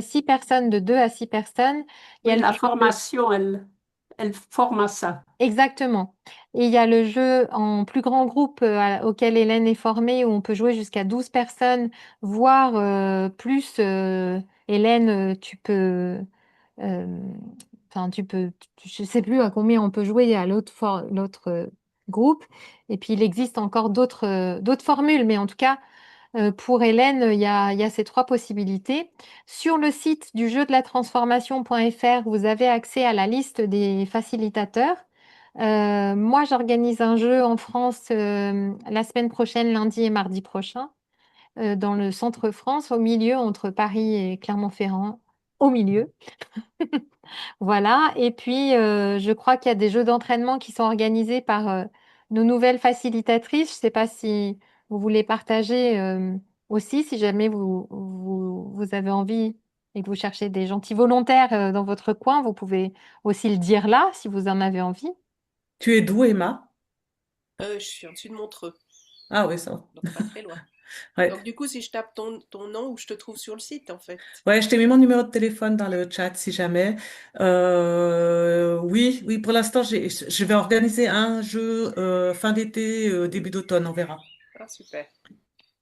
6 personnes, de 2 à 6 personnes. Il y Oui, a le la jeu formation, elle forme à ça. Exactement. Et il y a le jeu en plus grand groupe auquel Hélène est formée, où on peut jouer jusqu'à 12 personnes, voire plus. Hélène, tu peux, euh, enfin, je sais plus à combien on peut jouer à l'autre groupe. Et puis, il existe encore d'autres formules, mais en tout cas, pour Hélène, il y a ces trois possibilités. Sur le site du jeu de la transformation.fr, vous avez accès à la liste des facilitateurs. Moi, j'organise un jeu en France la semaine prochaine, lundi et mardi prochain, dans le centre France, au milieu, entre Paris et Clermont-Ferrand, au milieu. Voilà. Et puis, je crois qu'il y a des jeux d'entraînement qui sont organisés par nos nouvelles facilitatrices. Je ne sais pas si vous voulez partager aussi, si jamais vous avez envie et que vous cherchez des gentils volontaires dans votre coin, vous pouvez aussi le dire là, si vous en avez envie. Tu es d'où, Emma? Je suis en dessus de Montreux, Ah oui, ça va. donc pas très loin. Ouais. Donc du coup, si je tape ton nom, où je te trouve sur le site, en fait. Ouais, je t'ai mis mon numéro de téléphone dans le chat si jamais. Oui, oui, pour l'instant, je vais organiser un jeu fin d'été, début d'automne, on verra. Ah, super.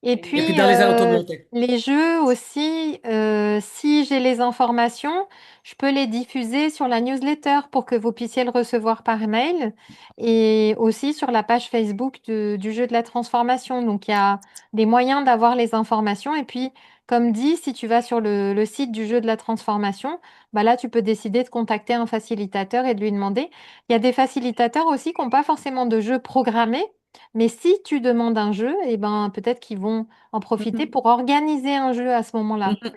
Et Et puis Génial. puis, dans les alentours de Montaigne. les jeux aussi, si j'ai les informations, je peux les diffuser sur la newsletter pour que vous puissiez le recevoir par mail et aussi sur la page Facebook du jeu de la transformation. Donc, il y a des moyens d'avoir les informations. Et puis, comme dit, si tu vas sur le site du jeu de la transformation, bah là, tu peux décider de contacter un facilitateur et de lui demander. Il y a des facilitateurs aussi qui n'ont pas forcément de jeu programmé, mais si tu demandes un jeu, eh ben, peut-être qu'ils vont en profiter Mhm. pour organiser un jeu à ce moment-là. Mhm.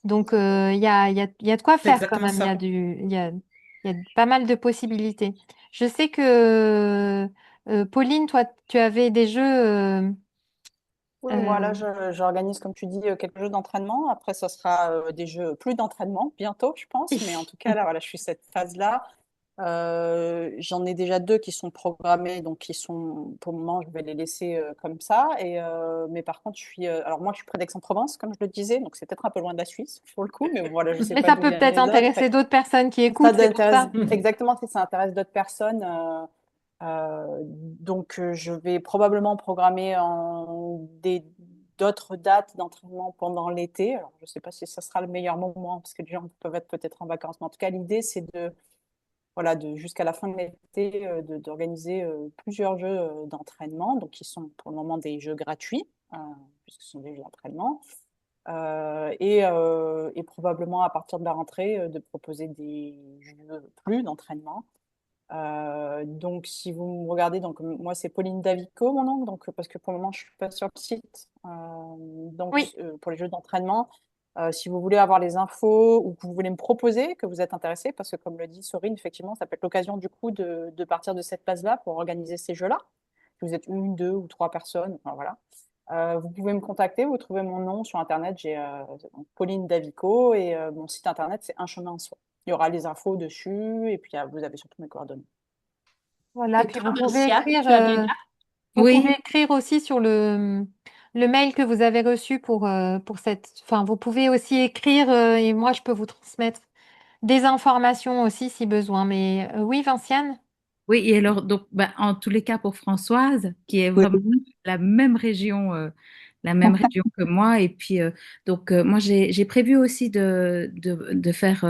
Donc, il y a de quoi C'est faire quand exactement même. ça. Il y a pas mal de possibilités. Je sais que, Pauline, toi, tu avais des jeux. Oui, moi là, Euh, j'organise, comme tu dis, quelques jeux d'entraînement. Après, ça sera des jeux plus d'entraînement bientôt, je pense. Mais en tout cas, là, voilà, je suis cette phase-là. J'en ai déjà deux qui sont programmés, donc qui sont, pour le moment, je vais les laisser comme ça. Mais par contre, alors moi, je suis près d'Aix-en-Provence, comme je le disais, donc c'est peut-être un peu loin de la Suisse, pour le coup. Mais bon, voilà, je sais mais pas ça d'où peut viennent peut-être les autres. intéresser d'autres personnes qui Ça écoutent, c'est pour intéresse ça. Mhm. exactement si ça intéresse d'autres personnes. Donc, je vais probablement programmer d'autres dates d'entraînement pendant l'été. Alors, je ne sais pas si ça sera le meilleur moment parce que les gens peuvent être peut-être en vacances. Mais en tout cas, l'idée, c'est voilà, jusqu'à la fin de l'été, d'organiser plusieurs jeux d'entraînement, donc qui sont pour le moment des jeux gratuits, puisque ce sont des jeux d'entraînement. Et probablement à partir de la rentrée, de proposer des jeux plus d'entraînement. Donc, si vous me regardez, donc moi c'est Pauline Davico, mon nom, donc parce que pour le moment je suis pas sur le site. Oui, Pour les jeux d'entraînement, si vous voulez avoir les infos ou que vous voulez me proposer, que vous êtes intéressé, parce que comme le dit Sorine, effectivement, ça peut être l'occasion du coup de partir de cette base-là pour organiser ces jeux-là. Si vous êtes une, deux ou trois personnes, enfin, voilà. Vous pouvez me contacter, vous trouvez mon nom sur Internet, j'ai donc Pauline Davico et mon site Internet c'est Un chemin en soi. Il y aura les infos dessus et puis vous avez surtout mes coordonnées. voilà. Et Puis toi, Martial, tu as des dates? vous pouvez Oui, écrire aussi sur le mail que vous avez reçu pour cette. Enfin, vous pouvez aussi écrire et moi je peux vous transmettre des informations aussi si besoin. Mais oui, Vinciane? oui, et alors, donc, bah, en tous les cas, pour Françoise, qui est Oui. vraiment la même région, euh, la même région que moi, et puis, moi, j'ai prévu aussi de faire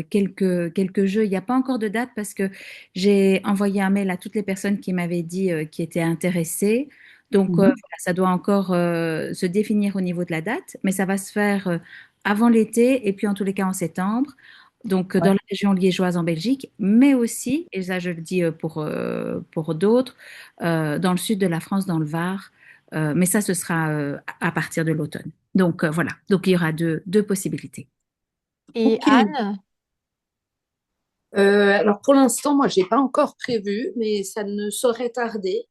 quelques jeux. Il n'y a pas encore de date parce que j'ai envoyé un mail à toutes les personnes qui m'avaient dit qui étaient intéressées. Donc, Mhm. voilà, ça doit encore se définir au niveau de la date, mais ça va se faire avant l'été, et puis en tous les cas en septembre. Donc, Ouais. dans la région liégeoise en Belgique, mais aussi, et ça je le dis pour d'autres, dans le sud de la France, dans le Var, mais ça ce sera à partir de l'automne. Donc voilà, donc il y aura deux possibilités. Et Ok. Anne? Alors pour l'instant, moi, j'ai pas encore prévu, mais ça ne saurait tarder.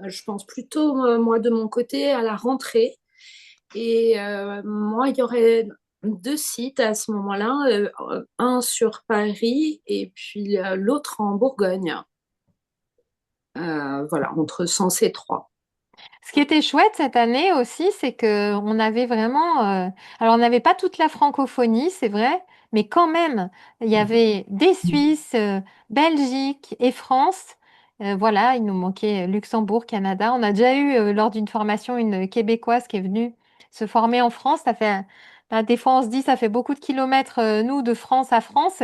Je pense plutôt, moi, de mon côté, à la rentrée. Et moi, il y aurait deux sites à ce moment-là, un sur Paris et puis l'autre en Bourgogne. Voilà, entre Sens et Troyes. Ce qui était chouette cette année aussi, c'est que on avait vraiment, alors on n'avait pas toute la francophonie, c'est vrai, mais quand même, il y avait des Suisses, Belgique et France. Voilà, il nous manquait Luxembourg, Canada. On a déjà eu lors d'une formation une Québécoise qui est venue se former en France. Là, des fois, on se dit, ça fait beaucoup de kilomètres, nous, de France à France.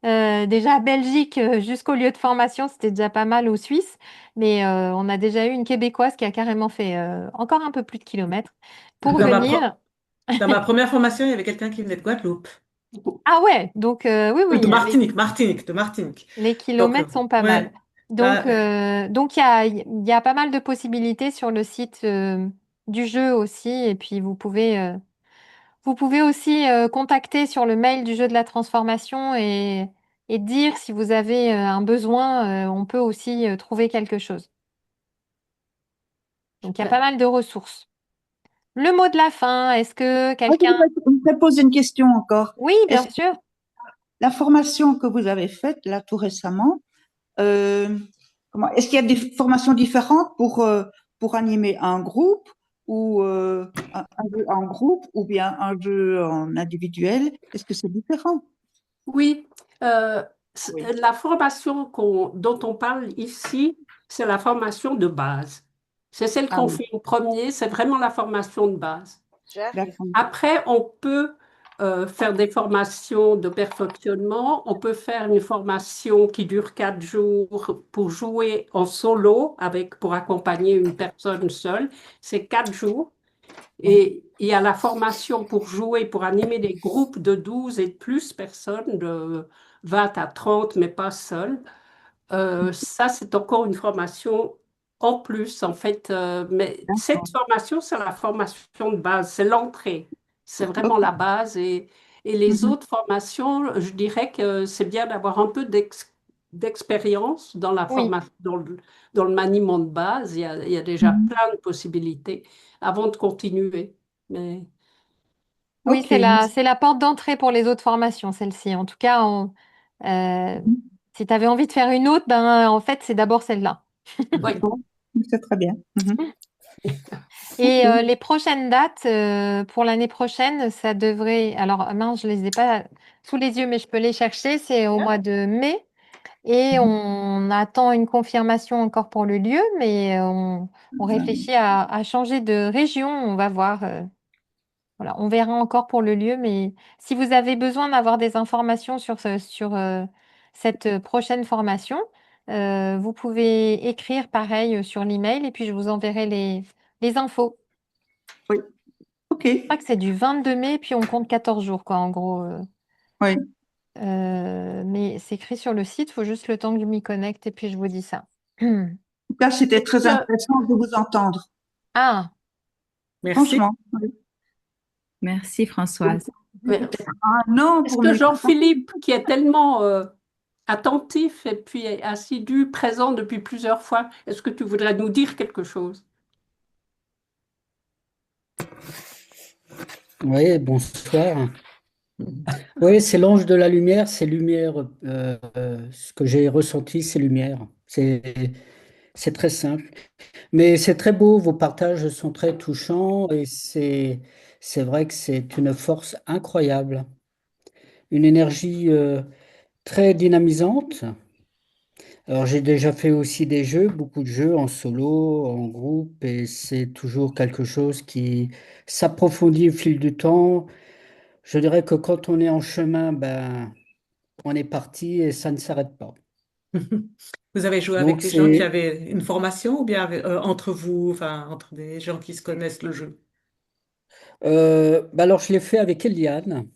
Déjà, Belgique jusqu'au lieu de formation, c'était déjà pas mal aux Suisses. Mais on a déjà eu une Québécoise qui a carrément fait encore un peu plus de kilomètres pour Dans ma, pro- venir. Dans ma première formation, il y avait quelqu'un qui venait de Guadeloupe. Ah ouais, donc oui, oui, De Martinique, Martinique, de Martinique. les Donc, kilomètres sont pas mal. ouais, Donc, là, il y a pas mal de possibilités sur le site du jeu aussi. Et puis, vous pouvez aussi contacter sur le mail du jeu de la transformation et dire si vous avez un besoin, on peut aussi trouver quelque chose. Donc, il y a pas Super. mal de ressources. Le mot de la fin, est-ce que Moi, quelqu'un... je voudrais poser une question encore. Oui, bien Est-ce que sûr. la formation que vous avez faite là tout récemment, euh, est-ce qu'il y a des formations différentes pour animer un groupe ou un jeu en groupe ou bien un jeu en individuel? Est-ce que c'est différent? Oui, Oui. la formation dont on parle ici, c'est la formation de base. C'est celle Ah qu'on oui, fait en premier, c'est vraiment la formation de base. J'arrive. d'accord. Après, on peut faire des formations de perfectionnement. On peut faire une formation qui dure 4 jours pour jouer en solo pour accompagner une personne seule. C'est 4 jours. Et il y a la formation pour jouer, pour animer des groupes de 12 et de plus personnes, de 20 à 30, mais pas seuls. Ça, c'est encore une formation en plus, en fait. Mais cette D'accord. formation, c'est la formation de base, c'est l'entrée. C'est vraiment Ok. la base. Et les Mhm. autres formations, je dirais que c'est bien d'avoir un peu d'expérience dans la Oui, formation, dans le maniement de base. Il y a déjà Mhm. plein de possibilités avant de continuer. Mais oui, Ok, merci. c'est la porte d'entrée pour les autres formations, celle-ci. En tout cas, euh, si tu avais envie de faire une autre, ben, en fait, c'est d'abord celle-là. oui, Bon, c'est très bien. Mhm. Ok. Et les prochaines dates pour l'année prochaine, ça devrait. Alors, mince, je les ai pas sous les yeux, mais je peux les chercher. C'est au mois de mai. Et Mhm. on attend une confirmation encore pour le lieu, mais on réfléchit à changer de région. On va voir. Voilà, on verra encore pour le lieu, mais si vous avez besoin d'avoir des informations sur cette prochaine formation, vous pouvez écrire pareil sur l'email et puis je vous enverrai les infos. Oui, ok. Je crois que c'est du 22 mai, puis on compte 14 jours, quoi, en gros. Oui. Mais c'est écrit sur le site, il faut juste le temps que je m'y connecte et puis je vous dis ça. En tout cas, c'était est-ce très que, intéressant de vous entendre. Ah, Merci. Franchement. Oui. Merci Donc, Françoise. peut-être un an est-ce pour que m'écouter. Jean-Philippe, qui est tellement attentif et puis assidu, présent depuis plusieurs fois, est-ce que tu voudrais nous dire quelque chose? Oui, bonsoir. Oui, c'est l'ange de la lumière, c'est lumière. Ce que j'ai ressenti, c'est lumière. C'est très simple. Mais c'est très beau, vos partages sont très touchants et c'est vrai que c'est une force incroyable. Une énergie très dynamisante. Alors j'ai déjà fait aussi des jeux, beaucoup de jeux en solo, en groupe, et c'est toujours quelque chose qui s'approfondit au fil du temps. Je dirais que quand on est en chemin, ben, on est parti et ça ne s'arrête pas. Vous avez joué avec Donc des gens qui c'est, avaient une formation ou bien entre vous, enfin entre des gens qui se connaissent le jeu? ben alors je l'ai fait avec Eliane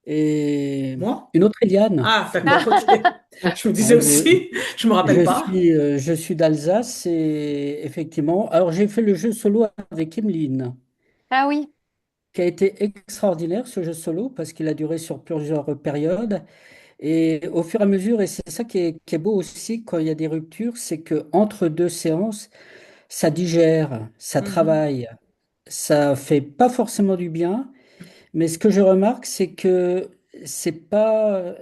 et Moi? une autre Eliane. Ah, d'accord, ok. Je me disais Hein, je, aussi, je me rappelle pas. je suis d'Alsace et effectivement, alors j'ai fait le jeu solo avec Emeline, ah oui. qui a été extraordinaire ce jeu solo parce qu'il a duré sur plusieurs périodes. Et au fur et à mesure, et c'est ça qui est beau aussi quand il y a des ruptures, c'est que entre deux séances, ça digère, ça Mhm, travaille, ça fait pas forcément du bien, mais ce que je remarque, c'est que c'est pas,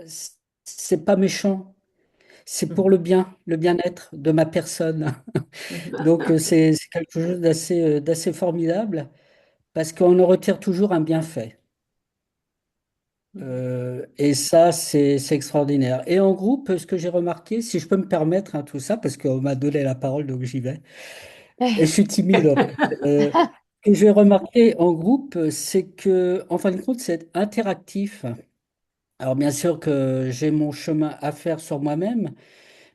c'est pas méchant, c'est pour mhm, le bien-être de ma personne. mhm, Donc c'est quelque chose d'assez formidable parce qu'on en retire toujours un bienfait. mhm. Et ça, c'est extraordinaire. Et en groupe, ce que j'ai remarqué, si je peux me permettre hein, tout ça, parce qu'on m'a donné la parole, donc j'y vais. Et je suis timide en fait. Ce que j'ai remarqué en groupe, c'est que, en fin de compte, c'est interactif. Alors bien sûr que j'ai mon chemin à faire sur moi-même,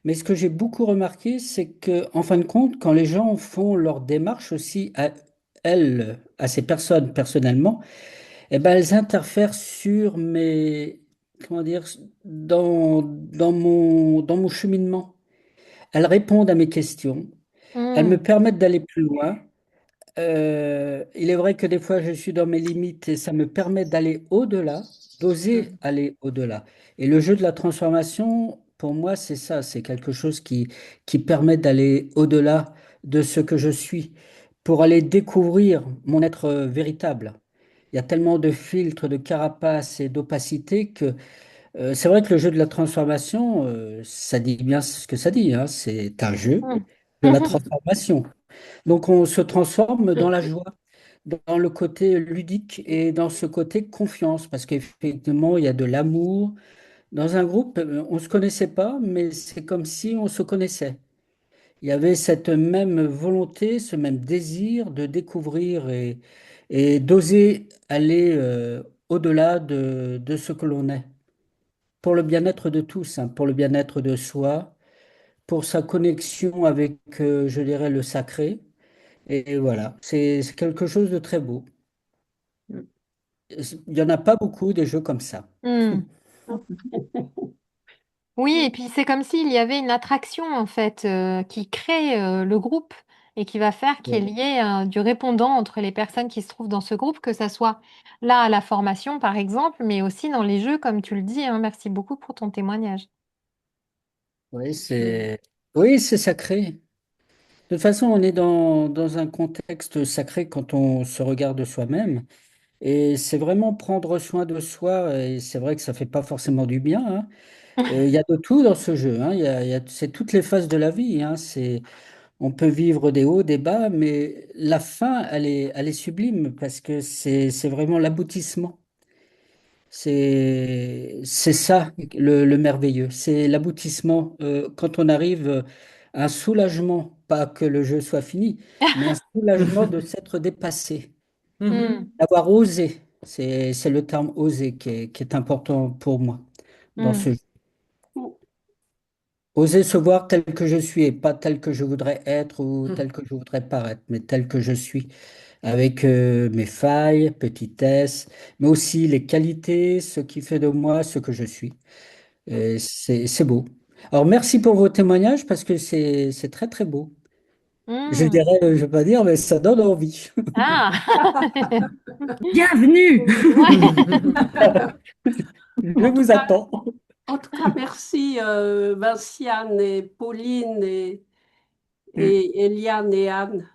mais ce que j'ai beaucoup remarqué, c'est que, en fin de compte, quand les gens font leur démarche aussi à elles, à ces personnes personnellement, eh ben, elles interfèrent sur mes, comment dire, dans mon cheminement. Elles répondent à mes questions. Elles me Hmm, permettent d'aller plus loin. Il est vrai que des fois, je suis dans mes limites et ça me permet d'aller au-delà, d'oser Mhm. aller au-delà. Et le jeu de la transformation, pour moi, c'est ça, c'est quelque chose qui permet d'aller au-delà de ce que je suis, pour aller découvrir mon être véritable. Il y a tellement de filtres, de carapace et d'opacité que c'est vrai que le jeu de la transformation, ça dit bien ce que ça dit, hein, c'est un jeu hmm. de la transformation. Donc on se transforme dans la joie, dans le côté ludique et dans ce côté confiance, parce qu'effectivement, il y a de l'amour. Dans un groupe, on ne se connaissait pas, mais c'est comme si on se connaissait. Il y avait cette même volonté, ce même désir de découvrir et d'oser aller au-delà de ce que l'on est, pour le bien-être de tous, hein, pour le bien-être de soi, pour sa connexion avec, je dirais, le sacré Et voilà, c'est quelque chose de très beau. Mm. Il n'y en a pas beaucoup des jeux comme ça. Hmm. Oui, et puis c'est comme s'il y avait une attraction en fait qui crée le groupe et qui va faire qu'il Oui, y ait du répondant entre les personnes qui se trouvent dans ce groupe, que ça soit là à la formation par exemple, mais aussi dans les jeux comme tu le dis, hein. Merci beaucoup pour ton témoignage. oui, Mm. c'est sacré. De toute façon, on est dans un contexte sacré quand on se regarde soi-même. Et c'est vraiment prendre soin de soi. Et c'est vrai que ça fait pas forcément du bien, hein. Il y a de tout dans ce jeu, hein. C'est toutes les phases de la vie, hein. On peut vivre des hauts, des bas, mais la fin, elle est sublime parce que c'est vraiment l'aboutissement. C'est ça le merveilleux. C'est l'aboutissement. Quand on arrive à un soulagement, pas que le jeu soit fini, mais un soulagement de s'être dépassé, Hmm, Mhm. d'avoir osé. C'est le terme oser qui est important pour moi dans hmm, ce jeu. Oser se voir tel que je suis et pas tel que je voudrais être ou tel que je voudrais paraître, mais tel que je suis, avec mes failles, petitesses, mais aussi les qualités, ce qui fait de moi ce que je suis. Et c'est beau. Alors merci pour vos témoignages parce que c'est très très beau. Je hmm. dirais, je vais pas dire, mais ça donne envie. Ah! Bienvenue! Ouais. Je En tout vous cas, attends. merci Vinciane et Pauline Mm. et Eliane et Anne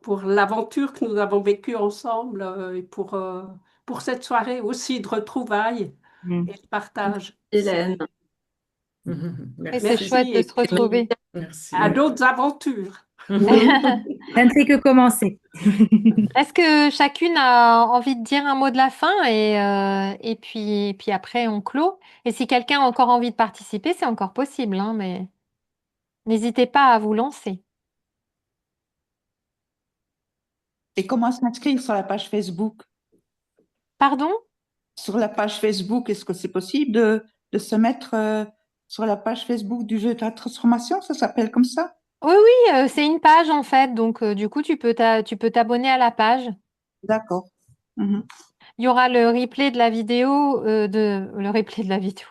pour l'aventure que nous avons vécue ensemble et pour cette soirée aussi de retrouvailles Mm. et de partage. Hélène. Mhm. Et c'est Merci. chouette Merci de et se puis retrouver. à Merci. d'autres aventures. Ça ne fait que commencer. Est-ce que chacune a envie de dire un mot de la fin et puis après on clôt? Et si quelqu'un a encore envie de participer, c'est encore possible, hein, mais n'hésitez pas à vous lancer. Et comment s'inscrire sur la page Facebook? Pardon? Sur la page Facebook, est-ce que c'est possible de se mettre sur la page Facebook du jeu de la transformation? Ça s'appelle comme ça? Oui, oui, c'est une page en fait, donc du coup tu peux t'abonner à la page. D'accord. Mhm. Il y aura le replay de la vidéo, le replay de la vidéo,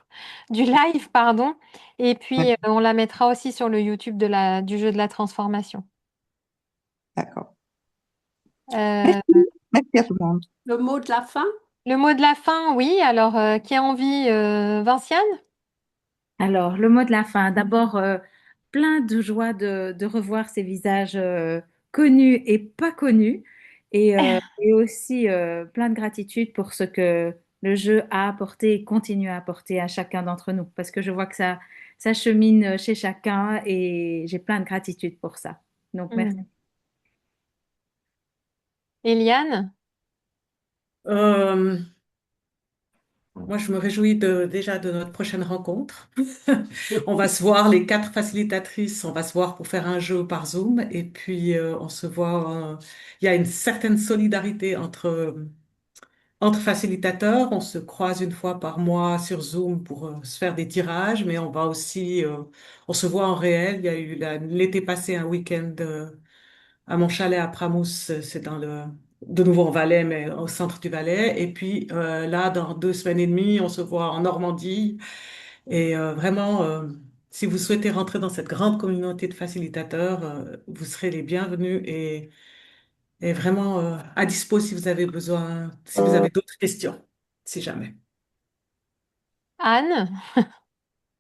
du live, pardon, et Oui, puis on la mettra aussi sur le YouTube du jeu de la transformation. d'accord. Euh, Merci. Merci à tout le monde. Le mot de la fin? le mot de la fin, oui, alors qui a envie, Vinciane? Alors, le mot de la fin. D'abord, plein de joie de revoir ces visages connus et pas connus. Et aussi plein de gratitude pour ce que le jeu a apporté et continue à apporter à chacun d'entre nous. Parce que je vois que ça chemine chez chacun et j'ai plein de gratitude pour ça. Donc, merci. Hmm. Eliane? Euh, Moi, je me réjouis déjà de notre prochaine rencontre. On va se voir, les quatre facilitatrices, on va se voir pour faire un jeu par Zoom. Et puis, on se voit. Il y a une certaine solidarité entre facilitateurs. On se croise une fois par mois sur Zoom pour se faire des tirages, mais on va aussi. On se voit en réel. Il y a eu l'été passé un week-end à mon chalet à Pramous, c'est de nouveau en Valais, mais au centre du Valais. Et puis là, dans 2 semaines et demie, on se voit en Normandie. Et vraiment, si vous souhaitez rentrer dans cette grande communauté de facilitateurs, vous serez les bienvenus et vraiment à dispo si vous avez besoin, si vous avez d'autres questions, si jamais. Anne?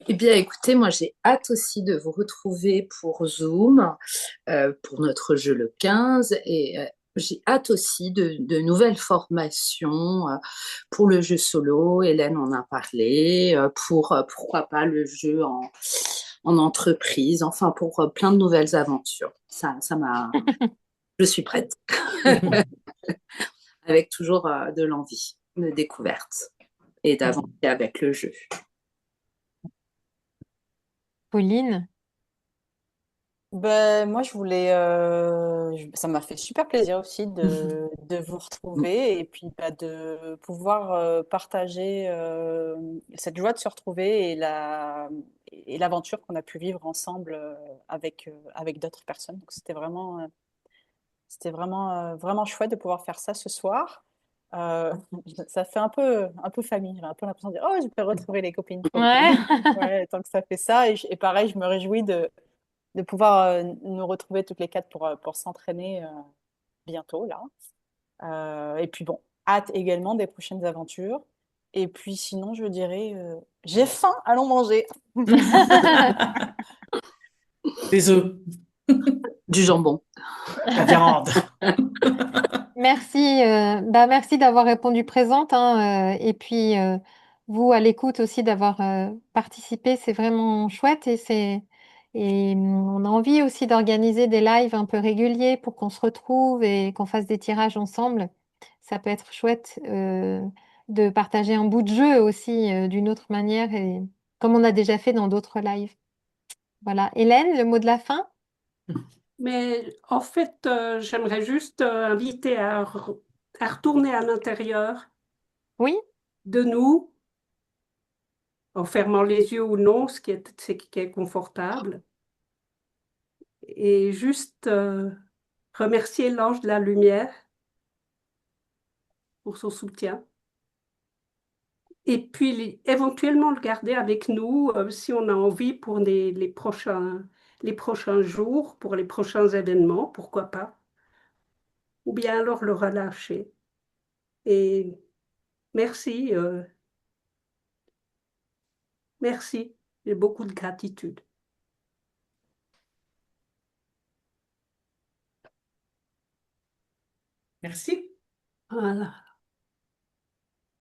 Eh bien, écoutez, moi, j'ai hâte aussi de vous retrouver pour Zoom, pour notre jeu le 15. Et j'ai hâte aussi de nouvelles formations pour le jeu solo. Hélène en a parlé, pour, pourquoi pas, le jeu en entreprise. Enfin, pour plein de nouvelles aventures. Ça m'a... Je suis prête, avec toujours de l'envie, de découverte et d'avancer avec le jeu. Pauline? Ben, moi, ça m'a fait super plaisir aussi de vous retrouver et puis bah, de pouvoir partager cette joie de se retrouver et l'aventure qu'on a pu vivre ensemble avec d'autres personnes. Donc, c'était vraiment C'était vraiment, vraiment chouette de pouvoir faire ça ce soir. Euh, Ça fait un peu famille. J'ai un peu l'impression de dire, oh, je peux retrouver les copines. Ouais. Ouais, tant que ça fait ça. Et pareil, je me réjouis de pouvoir nous retrouver toutes les quatre pour s'entraîner bientôt, là. Et puis bon, hâte également des prochaines aventures. Et puis sinon, je dirais, j'ai faim, allons manger. Des œufs, Du jambon. la viande. Merci, merci d'avoir répondu présente, hein, et puis vous à l'écoute aussi d'avoir participé, c'est vraiment chouette on a envie aussi d'organiser des lives un peu réguliers pour qu'on se retrouve et qu'on fasse des tirages ensemble. Ça peut être chouette de partager un bout de jeu aussi d'une autre manière et comme on a déjà fait dans d'autres lives. Voilà. Hélène, le mot de la fin? Mais en fait, j'aimerais juste inviter à retourner à l'intérieur Oui? de nous, en fermant les yeux ou non, ce qui est confortable, et juste remercier l'ange de la lumière pour son soutien. Et puis éventuellement le garder avec nous si on a envie pour les prochains jours, pour les prochains événements, pourquoi pas. Ou bien alors le relâcher. Et merci, merci. J'ai beaucoup de gratitude. Merci. Voilà.